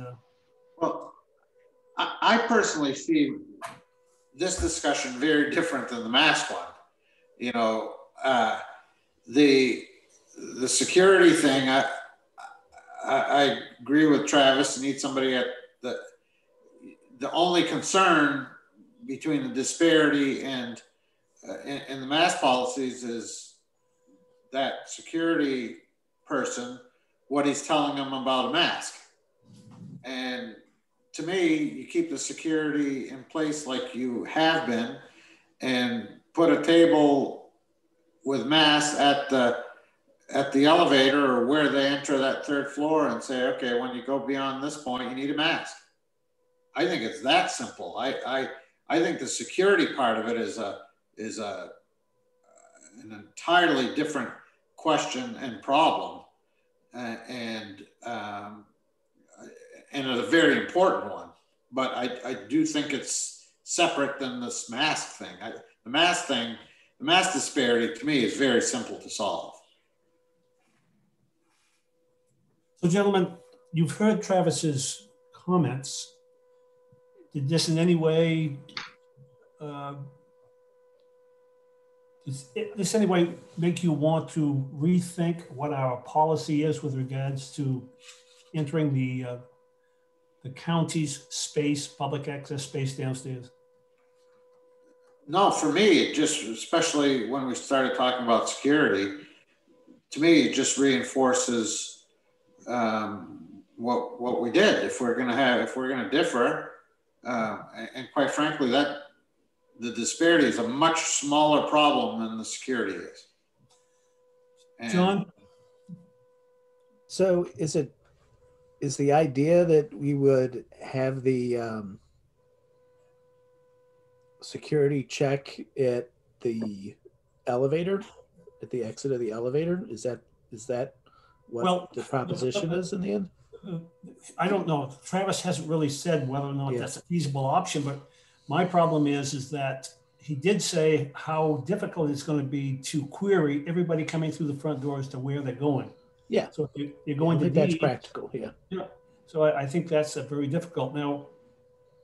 well, I personally see this discussion very different than the mask one. You know, the security thing, I agree with Travis. You need somebody at the only concern between the disparity and the mask policies is that security person, what he's telling them about a mask. And to me, you keep the security in place like you have been and put a table with masks at the elevator or where they enter that third floor and say, okay, when you go beyond this point, you need a mask. I think it's that simple. I think the security part of it is an entirely different question and problem, and a very important one. But I do think it's separate than this mask thing. The mask disparity to me is very simple to solve. so, gentlemen, you've heard Travis's comments. Did this in any way, does this in any way make you want to rethink what our policy is with regards to entering the county's space, public access space downstairs? No, for me, it just, especially when we started talking about security, to me, it just reinforces what we did. If we're going to differ, and quite frankly, that the disparity is a much smaller problem than the security is. And John? So is the idea that we would have the security check at the elevator, at the exit of the elevator? Is that what the proposition is in the end? I don't know. Travis hasn't really said whether or not that's a feasible option, but my problem is that he did say how difficult it's going to be to query everybody coming through the front door as to where they're going. Yeah. So if you're going to that's practical. Yeah. Yeah. So I think that's a very difficult. Now,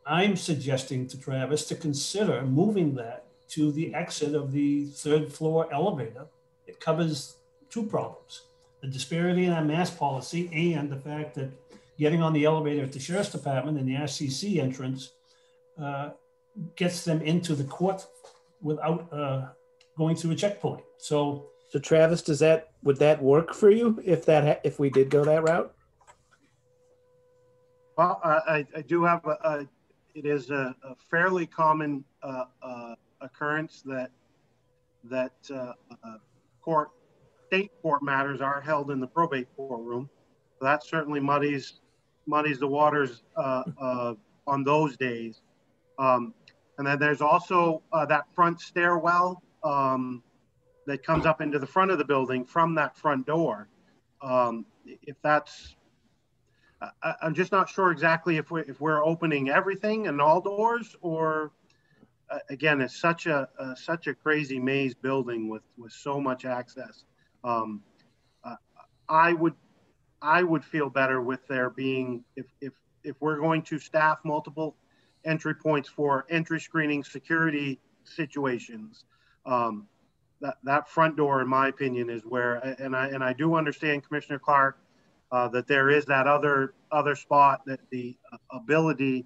I'm suggesting to Travis to consider moving that to the exit of the third floor elevator. It covers two problems: the disparity in our mask policy and the fact that getting on the elevator at the Sheriff's Department and the RCC entrance gets them into the court without going through a checkpoint. So Travis, would that work for you if we did go that route? Well, I do have it is a fairly common occurrence that state court matters are held in the probate courtroom. So that certainly muddies the waters on those days. And then there's also that front stairwell that comes up into the front of the building from that front door. If that's, I'm just not sure exactly if we're opening everything and all doors, or again, it's such a crazy maze building with so much access. I would feel better with there being, if we're going to staff multiple entry points for entry screening security situations, that front door, in my opinion, is where, and I do understand, Commissioner Clark, that there is that other spot, that the ability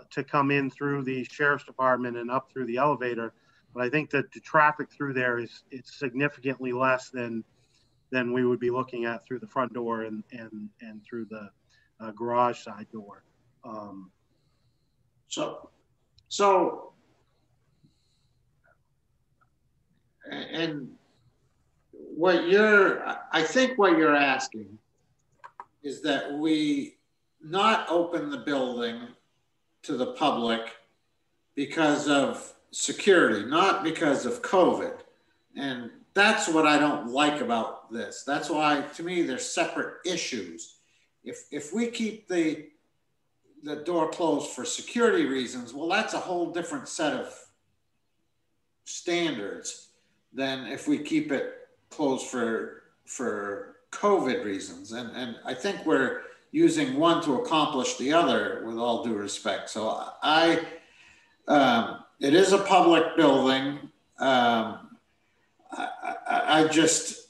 to come in through the Sheriff's Department and up through the elevator. But I think that the traffic through there it's significantly less than we would be looking at through the front door and through the garage side door. So, and I think what you're asking is that we not open the building to the public because of security, not because of COVID. And that's what I don't like about this. That's why, to me, they're separate issues. If we keep the door closed for security reasons, well, that's a whole different set of standards than if we keep it closed for COVID reasons. And I think we're using one to accomplish the other, with all due respect. So it is a public building. I just,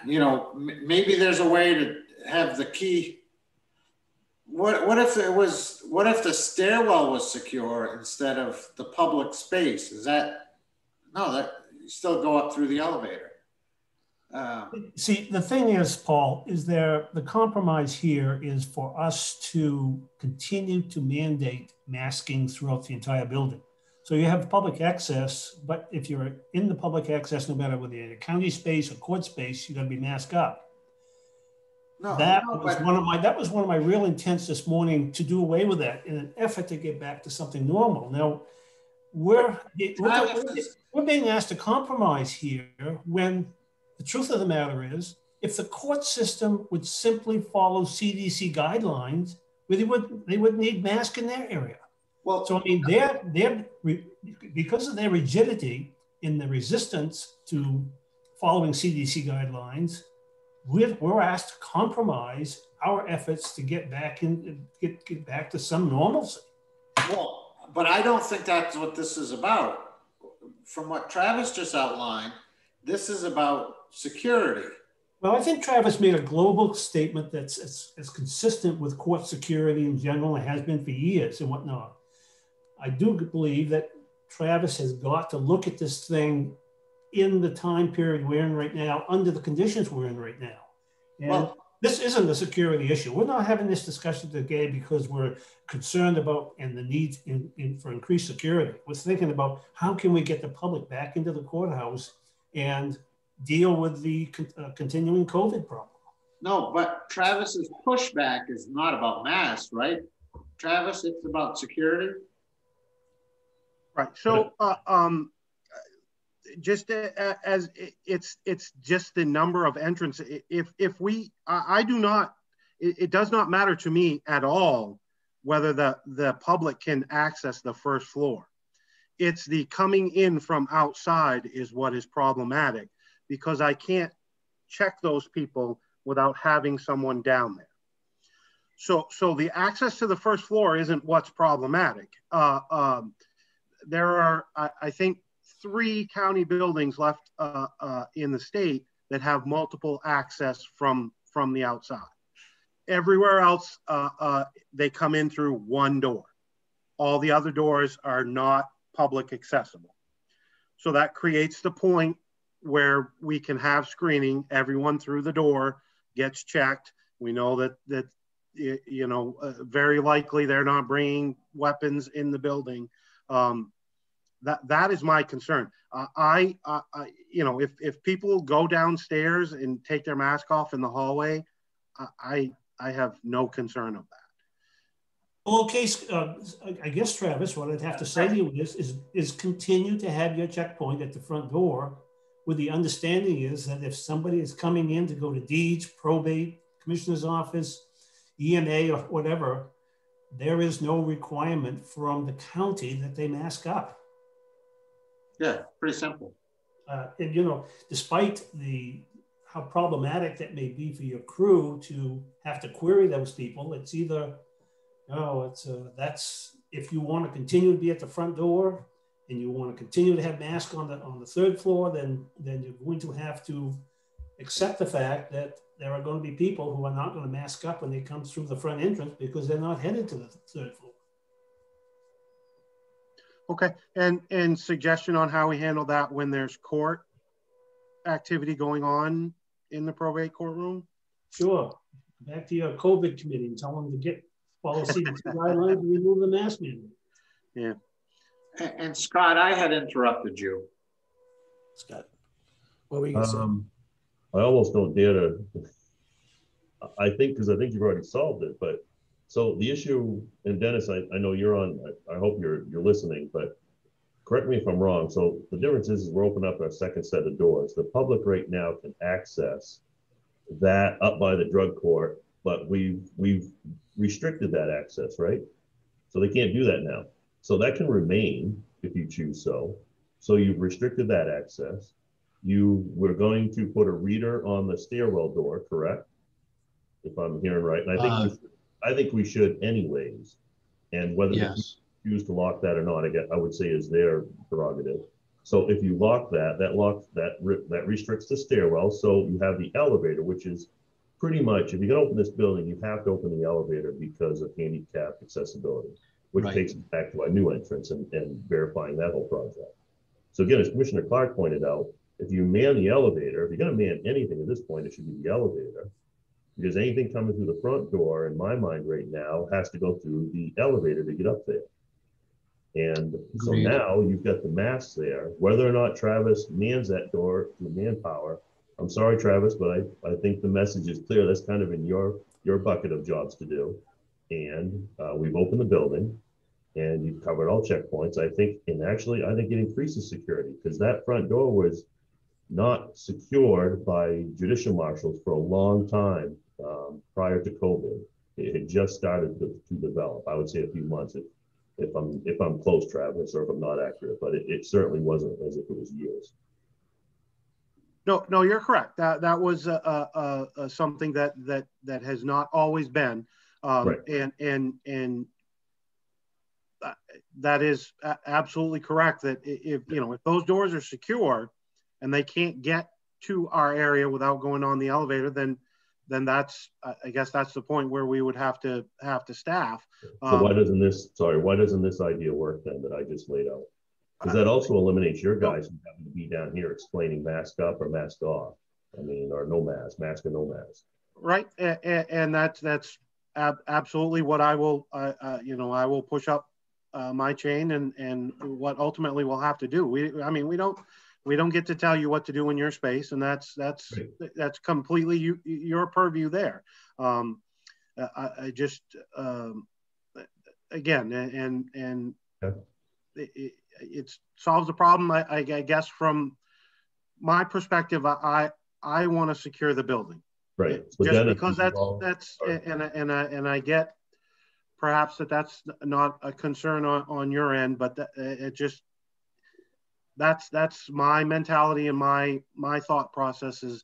you know, maybe there's a way to have the key. What if the stairwell was secure instead of the public space? Is that, no, that you still go up through the elevator. See, the thing is, Paul, is the compromise here is for us to continue to mandate masking throughout the entire building. So you have public access, but if you're in the public access, no matter whether you're in a county space or court space, you got to be masked up. That was one of my real intents this morning, to do away with that in an effort to get back to something normal. Now, we're being asked to compromise here when the truth of the matter is, if the court system would simply follow CDC guidelines, they wouldn't need masks in their area. Well, so I mean, they're because of their rigidity in the resistance to following CDC guidelines, we're asked to compromise our efforts to get back to some normalcy. Well, but I don't think that's what this is about. From what Travis just outlined, this is about security. Well, I think Travis made a global statement that's consistent with court security in general. It has been for years and whatnot. I do believe that Travis has got to look at this thing in the time period we're in right now, under the conditions we're in right now. And this isn't a security issue. We're not having this discussion today because we're concerned about and the need for increased security. We're thinking about how can we get the public back into the courthouse and deal with the continuing COVID problem. No, but Travis's pushback is not about masks, right? Travis, it's about security. Right. So, just as it's just the number of entrants. If we, I do not, it does not matter to me at all whether the public can access the first floor. It's the coming in from outside is what is problematic, because I can't check those people without having someone down there. So the access to the first floor isn't what's problematic. There are, I think, 3 county buildings left in the state that have multiple access from the outside. Everywhere else, they come in through one door. All the other doors are not public accessible. So that creates the point where we can have screening. Everyone through the door gets checked. We know that you know, very likely they're not bringing weapons in the building. That is my concern. You know, if people go downstairs and take their mask off in the hallway, I have no concern of that. Well, okay, I guess, Travis, what I'd have to say to you is continue to have your checkpoint at the front door, with the understanding is that if somebody is coming in to go to deeds, probate, commissioner's office, EMA, or whatever, there is no requirement from the county that they mask up. Yeah, pretty simple. And you know, despite how problematic that may be for your crew to have to query those people, it's either, that's if you want to continue to be at the front door and you want to continue to have masks on the 3rd floor, then you're going to have to accept the fact that there are going to be people who are not going to mask up when they come through the front entrance because they're not headed to the 3rd floor. Okay, and suggestion on how we handle that when there's court activity going on in the probate courtroom? Sure. Back to your COVID committee and tell them to follow CDC guidelines and remove the mask mandate. Yeah. And Scott, I had interrupted you. Scott, what were you going to say? I almost don't dare to. I think you've already solved it, but. So the issue, and Dennis, I know you're on, I hope you're listening, but correct me if I'm wrong. So the difference is we're opening up our second set of doors. The public right now can access that up by the drug court, but we've restricted that access, right? So they can't do that now. So that can remain if you choose so. So you've restricted that access. You were going to put a reader on the stairwell door, correct? If I'm hearing right. And I think we should anyways. And whether yes. they choose to lock that or not, I would say is their prerogative. So if you lock that, that restricts the stairwell. So you have the elevator, which is pretty much, if you're gonna open this building, you have to open the elevator because of handicap accessibility, which takes us back to our new entrance and verifying that whole project. So again, as Commissioner Clark pointed out, if you man the elevator, if you're gonna man anything at this point, it should be the elevator, because anything coming through the front door, in my mind right now, has to go through the elevator to get up there. And so now you've got the masks there. Whether or not Travis mans that door through manpower, I'm sorry, Travis, but I think the message is clear. That's kind of in your bucket of jobs to do. And we've opened the building and you've covered all checkpoints. I think it increases security because that front door was not secured by judicial marshals for a long time prior to COVID. It had just started to develop. I would say a few months if I'm close, Travis, or if I'm not accurate, but it certainly wasn't as if it was years. No, you're correct. That was something that has not always been, right. and that is absolutely correct. That if those doors are secure and they can't get to our area without going on the elevator, then that's I guess that's the point where we would have to staff. So why doesn't this idea work then that I just laid out? Because that also eliminates your guys from having to be down here explaining mask up or mask off. I mean, or no mask, mask or no mask. Right, and that's absolutely what I will. I will push up my chain and what ultimately we'll have to do. We don't get to tell you what to do in your space, and that's completely your purview there. I just again and it solves the problem. I guess from my perspective, I want to secure the building, right? Just because that's and I get perhaps that's not a concern on your end, but that's my mentality and my thought process is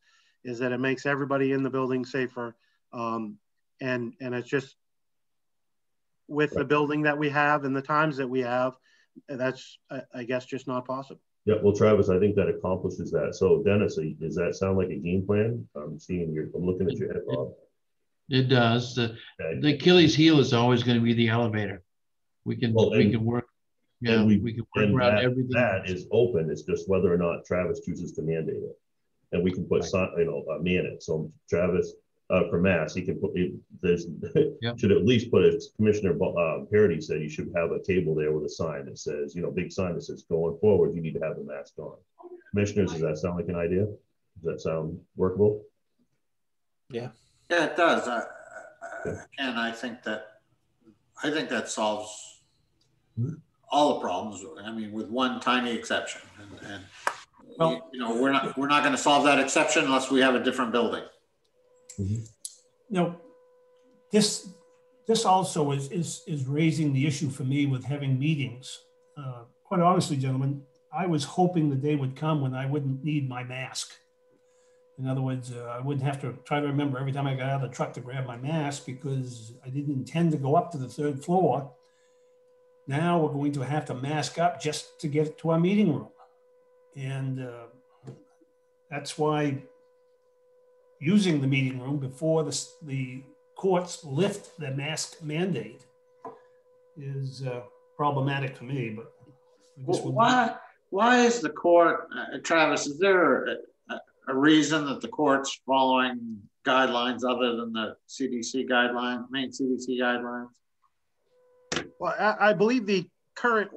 that it makes everybody in the building safer, and it's just with the building that we have and the times that we have, that's I guess just not possible. Yeah, well, Travis, I think that accomplishes that. So, Dennis, does that sound like a game plan? I'm looking at your head, Bob. It does. The Achilles heel is always going to be the elevator. We can work. Yeah, we can work around everything. That is open. It's just whether or not Travis chooses to mandate it, and we can put man it. So Travis, for mass, he can put it. Should at least put it. Commissioner Parity said you should have a table there with a sign that says, big sign that says going forward, you need to have the mask on. Commissioners, does that sound like an idea? Does that sound workable? Yeah, it does. And I think that solves all the problems. I mean, with one tiny exception, and we're not going to solve that exception unless we have a different building. Mm-hmm. This also is raising the issue for me with having meetings. Quite honestly, gentlemen, I was hoping the day would come when I wouldn't need my mask. In other words, I wouldn't have to try to remember every time I got out of the truck to grab my mask because I didn't intend to go up to the third floor. Now we're going to have to mask up just to get to our meeting room. And that's why using the meeting room before the courts lift the mask mandate is problematic for me. But why is the court, Travis, is there a reason that the court's following guidelines other than the CDC guidelines, Maine CDC guidelines? Well, I believe the current,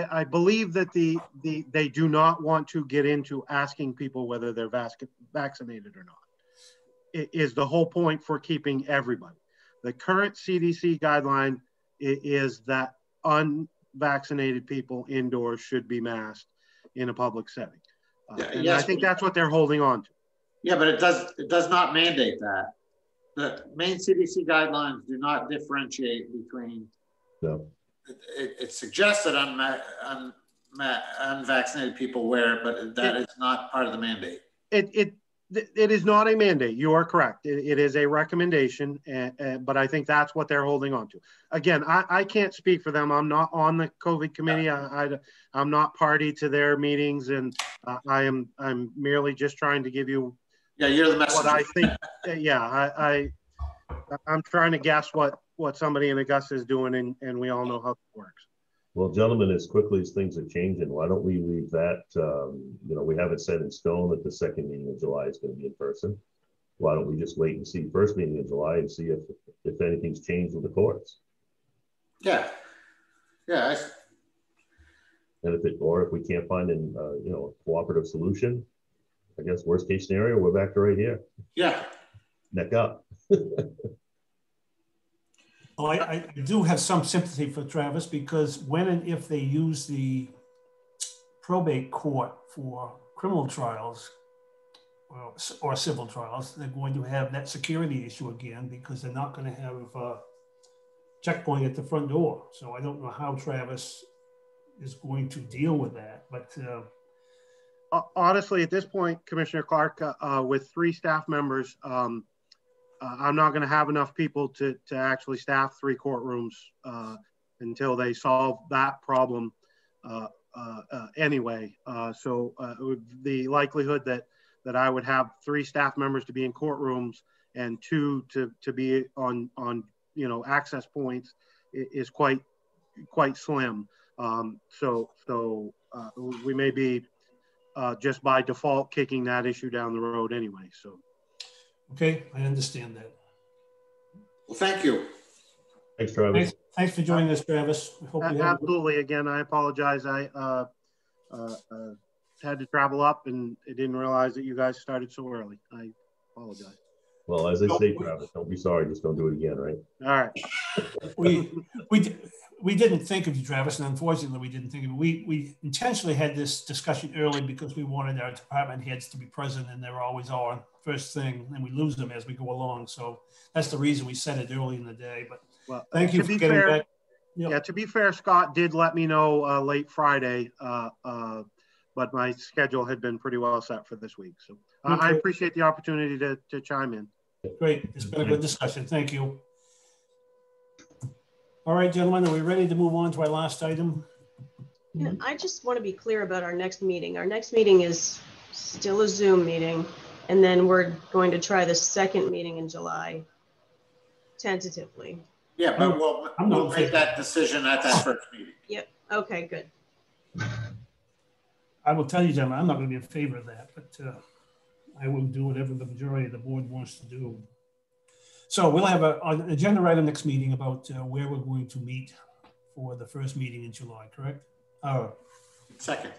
I believe that they do not want to get into asking people whether they're vaccinated or not. It is the whole point for keeping everybody. The current CDC guideline is that vaccinated people indoors should be masked in a public setting. And yes, I think that's what they're holding on to. Yeah, but it does not mandate that. The Maine CDC guidelines do not differentiate between. No. It suggests that unvaccinated people wear it, but that is not part of the mandate. It is not a mandate. You are correct. It is a recommendation, but I think that's what they're holding on to. Again, I can't speak for them. I'm not on the COVID committee. I'm not party to their meetings, and I'm merely just trying to give you. Yeah, you're the messenger. What I think. I'm trying to guess what somebody in Augusta is doing, and we all know how it works. Well, gentlemen, as quickly as things are changing, why don't we leave that, we haven't set in stone that the second meeting of July is going to be in person. Why don't we just wait and see first meeting in July and see if anything's changed with the courts? Yeah. Yeah. And if we can't find a cooperative solution, I guess worst case scenario, we're back to right here. Yeah. Neck up. Well, I do have some sympathy for Travis, because when and if they use the probate court for criminal trials or civil trials, they're going to have that security issue again, because they're not going to have a checkpoint at the front door. So I don't know how Travis is going to deal with that. But honestly, at this point, Commissioner Clark, with 3 staff members, I'm not going to have enough people to actually staff 3 courtrooms until they solve that problem anyway. So the likelihood that I would have 3 staff members to be in courtrooms and 2 to be on access points is quite slim. So we may be just by default kicking that issue down the road anyway. So. Okay, I understand that. Well, thank you. Thanks, Travis. Thanks for joining us, Travis. Absolutely. Again, I apologize. I had to travel up, and I didn't realize that you guys started so early. I apologize. Well, as I say, Travis, don't be sorry. Just don't do it again, right? All right. We didn't think of you, Travis, and unfortunately, we didn't think of it. We intentionally had this discussion early because we wanted our department heads to be present, and they're always on first thing, and we lose them as we go along. So that's the reason we said it early in the day. But well, thank you for getting back. Yeah, to be fair, Scott did let me know late Friday, but my schedule had been pretty well set for this week. So I appreciate the opportunity to chime in. Great. It's been a good discussion. Thank you. All right, gentlemen, are we ready to move on to our last item? Yeah, I just want to be clear about our next meeting. Our next meeting is still a Zoom meeting, and then we're going to try the second meeting in July, tentatively. Yeah, but we'll make that decision at that first meeting. Yep. Okay, good. I will tell you, gentlemen, I'm not going to be in favor of that, but I will do whatever the majority of the board wants to do. So we'll have an agenda item next meeting about where we're going to meet for the first meeting in July, correct? Second.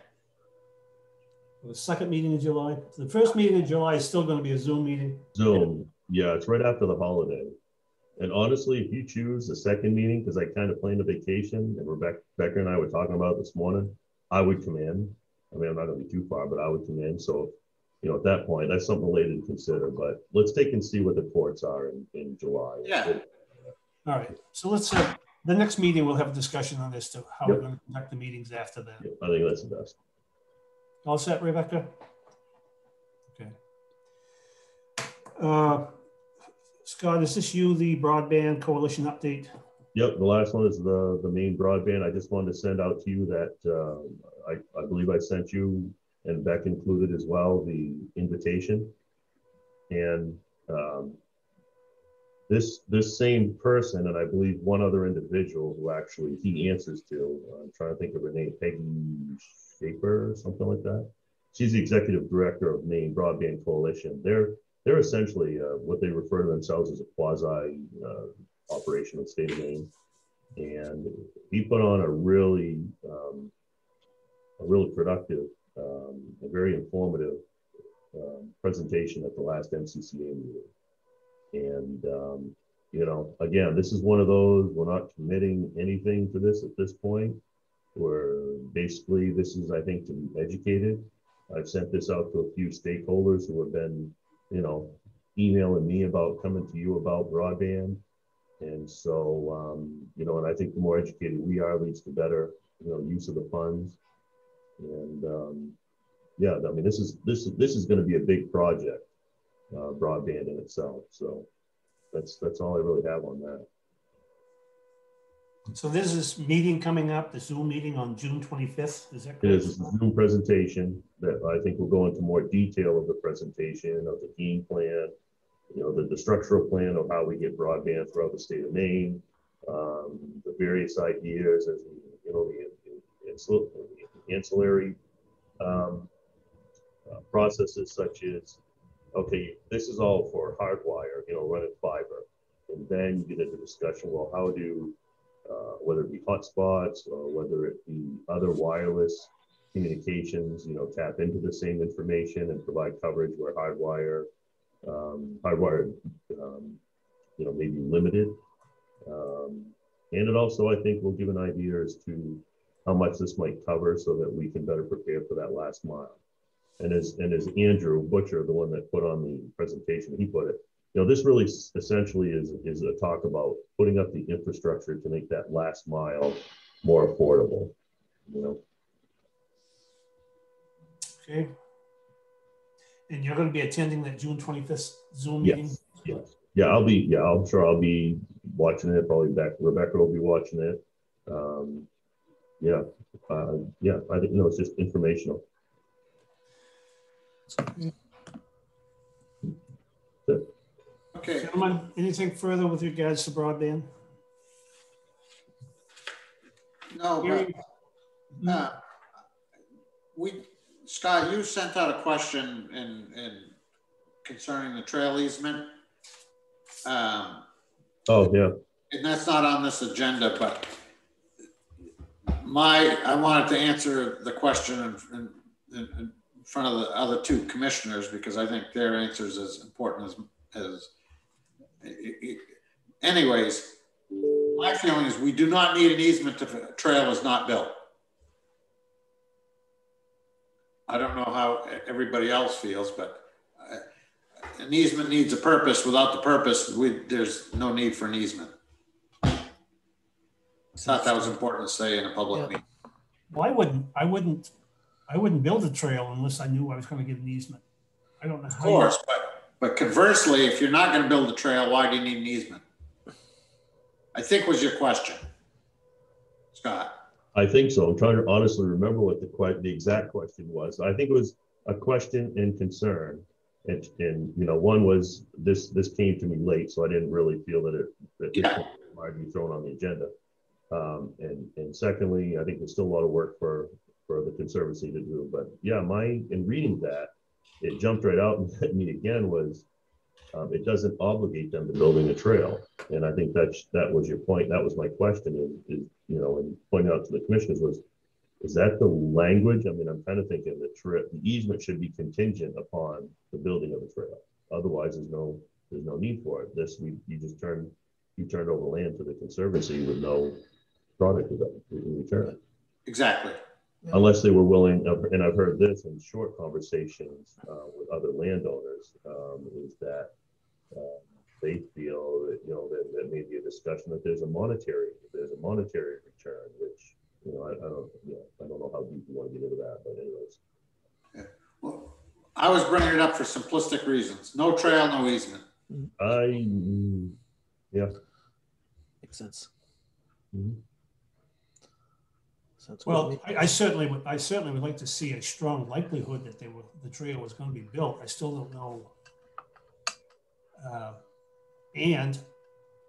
The second meeting in July. The first meeting in July is still going to be a Zoom meeting. Zoom, yeah, it's right after the holiday. And honestly, if you choose the second meeting, because I kind of planned a vacation, and Rebecca and I were talking about it this morning, I would come in. I mean, I'm not going to be too far, but I would come in. So, at that point, that's something later to consider. But let's take and see what the courts are in July. Yeah. All right. So let's the next meeting we'll have a discussion on this to how we're going to conduct the meetings after that. Yep, I think that's the best. All set, Rebecca? Okay. Scott, is this you, the Broadband Coalition update? Yep, the last one is the Maine Broadband. I just wanted to send out to you that I believe I sent you, and Beck included as well, the invitation. And this same person, and I believe one other individual who actually he answers to, I'm trying to think of her name, Peggy Shaper or something like that. She's the executive director of Maine Broadband Coalition. They're essentially what they refer to themselves as a quasi operation in the state of Maine. And he put on a really productive, a very informative presentation at the last MCCA meeting. And, again, this is one of those, we're not committing anything to this at this point. where basically this is, I think, to be educated. I've sent this out to a few stakeholders who have been, you know, emailing me about coming to you about broadband. And so, you know, and I think the more educated we are leads to better, you know, use of the funds. And yeah, I mean, this is going to be a big project, broadband in itself. So that's all I really have on that. So there's this meeting coming up, the Zoom meeting on June 25th. Is that correct? It is a Zoom presentation that I think will go into more detail of the presentation of the game plan, you know, the structural plan of how we get broadband throughout the state of Maine, the various ideas, as you know, the ancillary processes such as, okay, this is all for hardwire, you know, running fiber, and then you get into discussion. Well, how do whether it be hotspots or whether it be other wireless communications, you know, tap into the same information and provide coverage where hardwire, you know, may be limited. And it also, I think, will give an idea as to how much this might cover so that we can better prepare for that last mile. And as Andrew Butcher, the one that put on the presentation, he put it, you know, this really essentially is a talk about putting up the infrastructure to make that last mile more affordable, you know. Okay. And you're going to be attending that June 25th Zoom meeting? Yes. Yeah, I'm sure I'll be watching it, probably Rebecca will be watching it. Yeah, I think, you know, it's just informational. Okay. Gentlemen, anything further with regards to broadband? No, but Scott, you sent out a question in concerning the trail easement. Oh, yeah. And that's not on this agenda, but I wanted to answer the question in front of the other two commissioners, because I think their answer is as important as anyways, my feeling is we do not need an easement if a trail is not built. I don't know how everybody else feels, but an easement needs a purpose. Without the purpose, there's no need for an easement. I thought that was important to say in a public meeting. Well, I wouldn't build a trail unless I knew I was going to get an easement. I don't know how. Of course, but conversely, if you're not going to build a trail, why do you need an easement? I think was your question, Scott. I think so. I'm trying to honestly remember what the exact question was. I think it was a question and concern, and you know, one was this came to me late, so I didn't really feel that it might be thrown on the agenda. And secondly, I think there's still a lot of work for the Conservancy to do. But yeah, in reading that, it jumped right out and hit me again was it doesn't obligate them to building a trail. And I think that was your point. That was my question is you know, and pointing out to the commissioners is that the language? I mean, I'm kind of thinking the easement should be contingent upon the building of the trail. Otherwise, there's no need for it. You turned over land to the Conservancy with no product in return. Exactly. Unless they were willing, and I've heard this in short conversations with other landowners, is that they feel that, you know, that may be a discussion that there's a monetary return, which, you know, I don't know how deep you want to get into that, but anyways. Yeah. Well, I was bringing it up for simplistic reasons. No trail, no easement. Yeah. Makes sense. Mm-hmm. Well, I certainly would like to see a strong likelihood that the trail was going to be built. I still don't know, and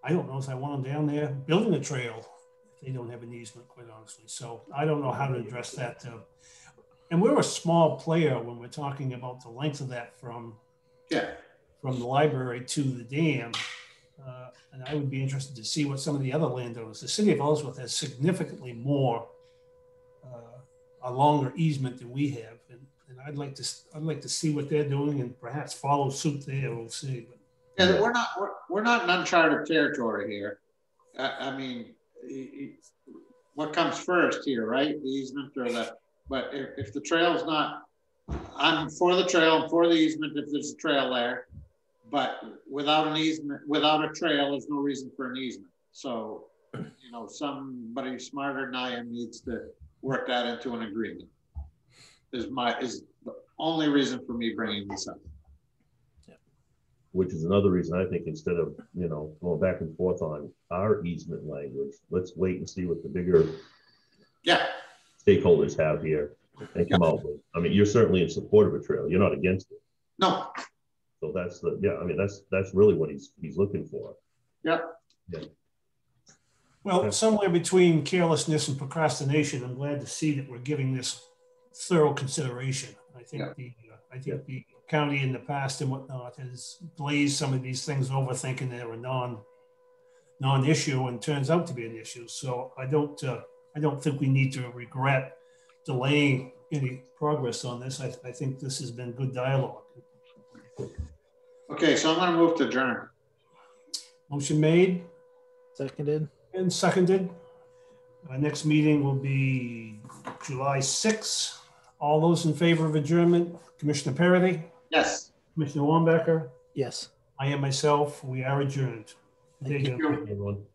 I don't know if I want them down there building a trail if they don't have an easement, quite honestly. So I don't know how to address that. And we're a small player when we're talking about the length of that from the library to the dam. And I would be interested to see what some of the other landowners. The city of Ellsworth has significantly more. A longer easement than we have, and I'd like to see what they're doing and perhaps follow suit there. We'll see. But yeah, we're not in uncharted territory here. I mean, what comes first here, right? The easement or the, but if the trail's not, I'm for the trail, I'm for the easement if there's a trail there, but without an easement, without a trail, there's no reason for an easement. So, you know, somebody smarter than I am needs to work that into an agreement. Is the only reason for me bringing this up. Which is another reason I think instead of, you know, going back and forth on our easement language, let's wait and see what the bigger stakeholders have here and come out with. I mean, you're certainly in support of a trail. You're not against it. No. So that's the, yeah, I mean, that's really what he's looking for. Yeah. Well, somewhere between carelessness and procrastination, I'm glad to see that we're giving this thorough consideration. I think the county in the past and whatnot has glazed some of these things over, thinking they're a non-issue, and turns out to be an issue. So I don't think we need to regret delaying any progress on this. I think this has been good dialogue. Okay, so I'm going to move to adjourn. Motion made. Seconded. And seconded. Our next meeting will be July 6th. All those in favor of adjournment, Commissioner Parity? Yes. Commissioner Wambacher? Yes. I am myself. We are adjourned. Thank you. Everyone.